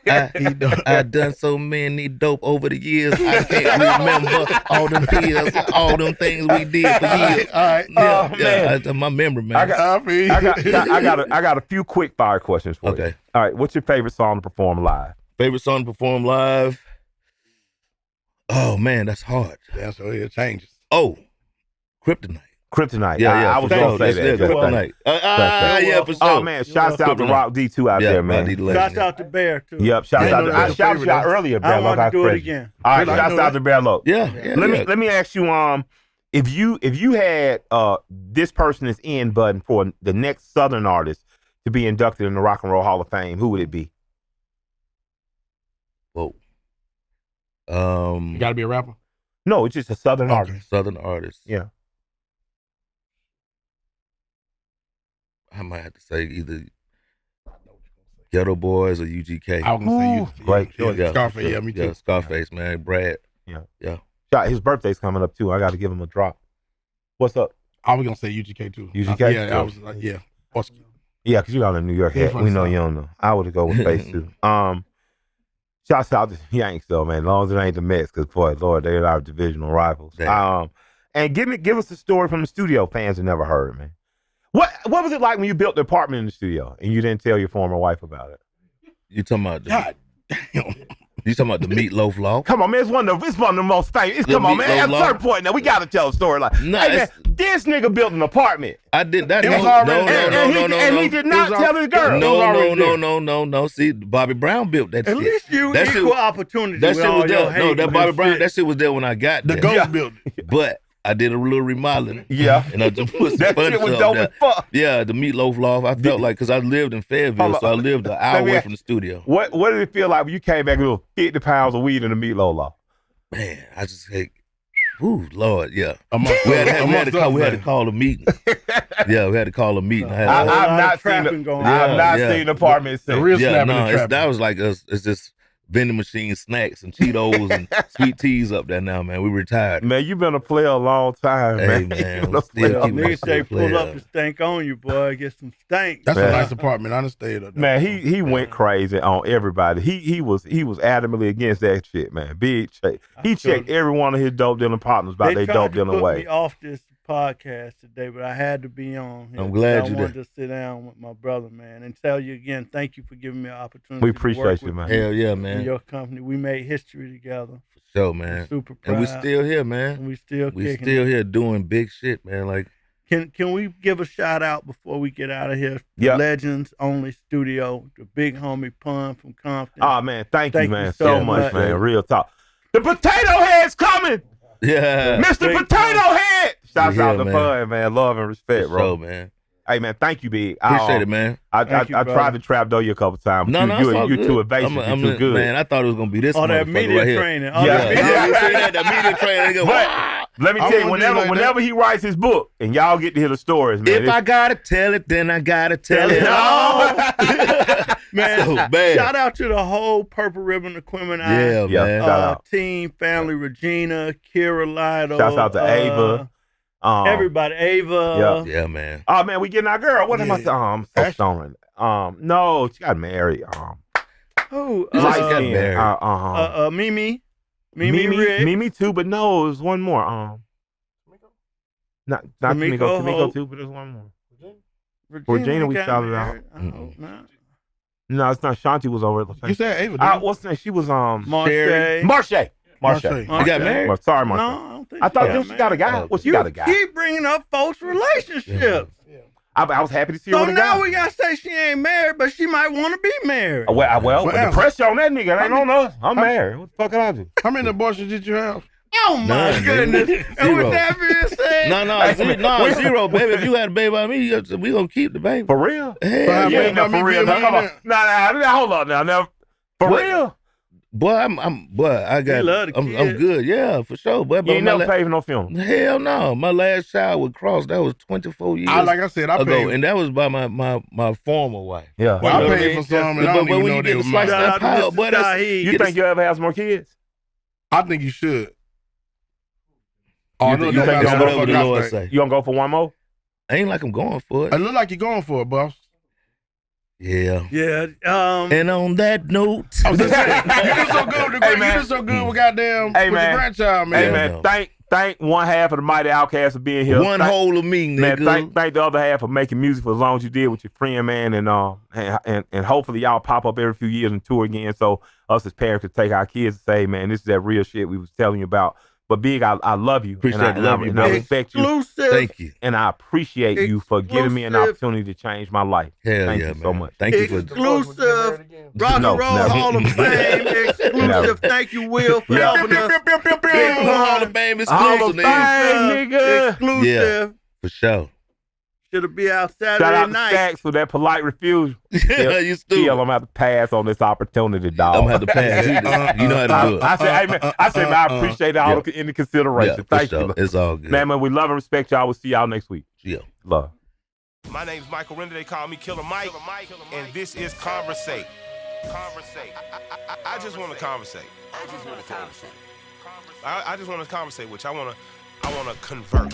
I done so many dope over the years. I can't remember all them pills, all them things we did for years. All right. Man. My memory, man. I got a few quick fire questions for you. Okay. All right. What's your favorite song to perform live? Favorite song to perform live? Oh man, that's hard. That's what it changes. Oh, Kryptonite. Yeah. I was going to say that. Kryptonite. Yeah, for sure. Oh man, shouts out to Rock D2 out there, man. Shouts out to Bear too. Yep, shouts out. I shouted you out earlier, Bear. I want to do it again. All right, shouts out to Bear Low. Yeah. Let me ask you, if you had this person is in button for the next Southern artist to be inducted in the Rock and Roll Hall of Fame, who would it be? Whoa. You got to be a rapper? No, it's just a Southern artist. Southern artist. Yeah. I might have to say either Ghetto Boys or UGK. I was going to say UGK. Great. Yeah, Scarface, yeah, me too. Yeah, Scarface, man. Brad. Yeah. His birthday's coming up too. I got to give him a drop. What's up? I was going to say UGK too. UGK? Yeah, I was like, yeah. Yeah, because you're out in New York. Yeah, we know you don't know. I would go with Face too. Shouts out to Yanks though, man. As long as it ain't the Mets, because boy, Lord, they're our divisional rivals. And give us a story from the studio fans that never heard, man. What was it like when you built the apartment in the studio and you didn't tell your former wife about it? You talking about God damn. You talking about the Meatloaf Law? Come on, man. It's one of the most famous. Come on, man. At a certain point now, we got to tell a story like, hey, man, this nigga built an apartment. I did that. And he did not tell his girl. No. See, Bobby Brown built that shit. At least you equal opportunity. That shit was there. No, that Bobby Brown, that shit was there when I got there. The ghost building. But I did a little remodeling. Yeah. And I just put some that furniture shit was up dope there. as fuck. Yeah, the Meatloaf Law. I felt like, because I lived in Fayetteville, so I lived an hour away from the studio. What did it feel like when you came back with 50 pounds of weed in the Meatloaf Law? Man, I just like, ooh, Lord, yeah. We had to call a meeting. Yeah, we had to call a meeting. So, I had a to- whole I've lot not of seen trapping the, going I've on. not Yeah. seen the apartment The scene. real Yeah, snapping no, and trapping. that was like us. It's just vending machine snacks and Cheetos and sweet teas up there now, man. We retired. Man, you've been a player a long time, Hey, man. man, You been a still player. keeping Niggas that say shit pull player. up the stank on you, boy. Get some stank. That's Man. a nice apartment. I done stayed up there. Man, he went crazy on everybody. He was adamantly against that shit, man. Big check. He checked every one of his dope dealing partners about They their tried dope to dealing put way. me off this podcast today, but I had to be on here. I'm glad I you wanted did. to sit down with my brother, man, and tell you again, thank you for giving me an opportunity. We to appreciate work you, with man. Hell yeah, In man. your company, we made history together. For sure, I'm man. super proud. And we still here, man. And we still We kicking. still here doing big shit, man. Like, Can we give a shout out before we get out of here? The Yeah. Legends Only Studio, the big homie Pun from Compton. Oh man, thank you, Thank man, you so so much, much. man. Real talk. The potato head's coming, yeah. Mr. Big Potato Head. Shouts Yeah, out to man. Fun, man. Love and respect, For bro. sure, man. Hey, man, thank you, Big. Appreciate it, man. I Thank you, I brother. tried to trapdoor you a couple times. No, no, you're it's all too evasive. I'm You're too good. Man, I thought it was gonna be this Oh, that motherfucker media right here. training. Oh, Yeah. that Yeah, media you see that? The media training. They go, But "Wow." let me I tell you, wanna do like whenever he writes his book, and y'all get to hear the stories, man. If I gotta tell it, then I gotta tell it all. Man, So bad. shout out to the whole Purple Ribbon Equipment Yeah, Yeah. man. Shout out. team, family, Regina, Kira Lido. Shouts out to Ava. Everybody, Ava. Yeah, man. Oh man, we getting our girl. What am I Yeah. saying? So Ashley. stoned. No, she got married. Who? Light got skin. married. Mimi. Mimi Rick. Mimi too, but no, there's one more. Not Tamiko Tamiko Hope. too, but there's one more. Regina, we got shouted out. married? I hope not. No, it's not. Shanti was over at the You said Ava, didn't you? what's the name? She was Marche. Marche. Marche. You got married? Sorry, No, Marche. I don't think I thought got she got a married. guy. Oh, Well, she You got a guy. keep bringing up folks' relationships. I was happy to see her So with a guy. now we gotta say she ain't married, but she might want to be married. Well, Well, the pressure on that nigga ain't on us. I'm married. What the fuck can I do? How many abortions did you have? Oh my None, goodness! nigga. And with Zero. that being said, No, zero, baby. If you had a baby by me, we gonna keep the baby. For real? Hell But Yeah, I yeah. no, mean, for me real. being No, come on. millionaire- Nah, hold on now. For What? real? Boy, I got. love the I'm kid. good. Yeah, for sure. But You ain't my never paid for no film. hell no. My last child with Cross, that was 24 years Like I said, I ago, paid. and that was by my former wife. Yeah. Well, You know I what paid mean? for some, and But I don't when even you know get they to were slice mine. Shout out that to pile, Mr. boy, that's Shaheed. You think you'll ever have some more kids? I think you should. Oh, You no, think- no, you think no, it's no, whatever the no, Lord no. say. You gonna go for one more? Ain't like I'm going for It it. look like you're going for it, boss. Yeah. yeah. And on that note, I was just saying, you did so good with Hey, you man. did so good with goddamn Hey, with man. your grandchild, man. Hey Yeah, man, no. thank one half of the mighty OutKast for being here. one Thank- whole of me, Man, nigga. thank the other half for making music for as long as you did with your friend, man, and hopefully y'all pop up every few years and tour again. So us as parents could take our kids and say, man, this is that real shit we was telling you about. But Big, I love you. Appreciate and it. Love you, and I brother. respect you. Exclusive. Thank you. And I appreciate you for giving me an Exclusive. opportunity to change my life. Hell Thank yeah, you man. so much. Thank you for Exclusive. Rock No, and Roll never. Hall of Fame. Exclusive. Never. Thank you, Will, for Yeah. helping us. Hall of Fame Hall of exclusive, Fame. nigga. nigga. Exclusive. For sure. Should be out Shout Saturday out to night. Stacks for that polite refusal. Yeah, you Still, stupid. I'm gonna have to pass on this opportunity, dog. I'm gonna have to pass. You know how to do it. I said, hey, man, man, I appreciate all in the consideration. Yeah, for Thank sure. you. It's all good. Man, we love and respect y'all. We'll see y'all next week. Yeah. Love. My name's Michael Render. They call me Killer Mike. And this is Conversate. I just want to conversate. I just want to conversate, which I want to convert.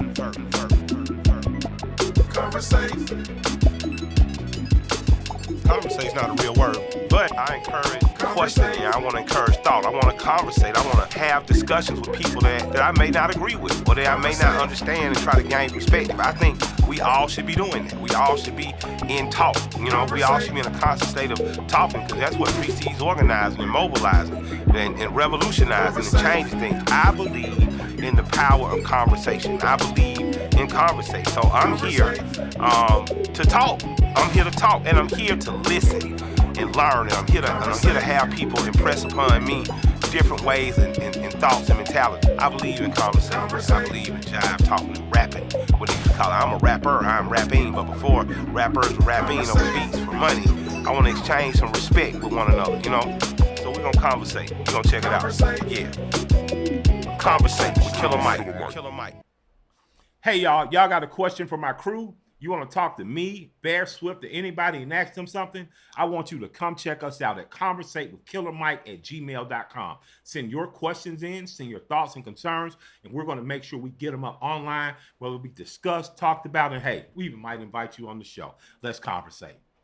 Conversate's not a real word, but I encourage questioning. I want to encourage thought. I want to conversate. I want to have discussions with people that I may not agree with or that I may not understand and try to gain perspective. I think we all should be doing that. We all should be in talk. You know, we all should be in a constant state of talking because that's what precedes organizing and mobilizing and revolutionizing and changing things. I believe in the power of conversation. I believe in conversate. So I'm here to talk. I'm here to talk and I'm here to listen and learn. And I'm here to have people impress upon me different ways and thoughts and mentality. I believe in conversation. I believe in jive, talking, and rapping. What they used to call it. I'm a rapper, I'm rapping. But before rappers were rapping over beats for money, I want to exchange some respect with one another, you know? So we're going to conversate. We're going to check it out. Yeah. Conversate with Killer Mike. Hey, y'all got a question for my crew? you want to talk to me, Bear, Swift, or anybody and ask them something, I want you to come check us out at conversatewithkillermike@gmail.com. Send your questions in, send your thoughts and concerns, and we're going to make sure we get them up online, where it'll be discussed, talked about, and hey, we even might invite you on the show. Let's conversate.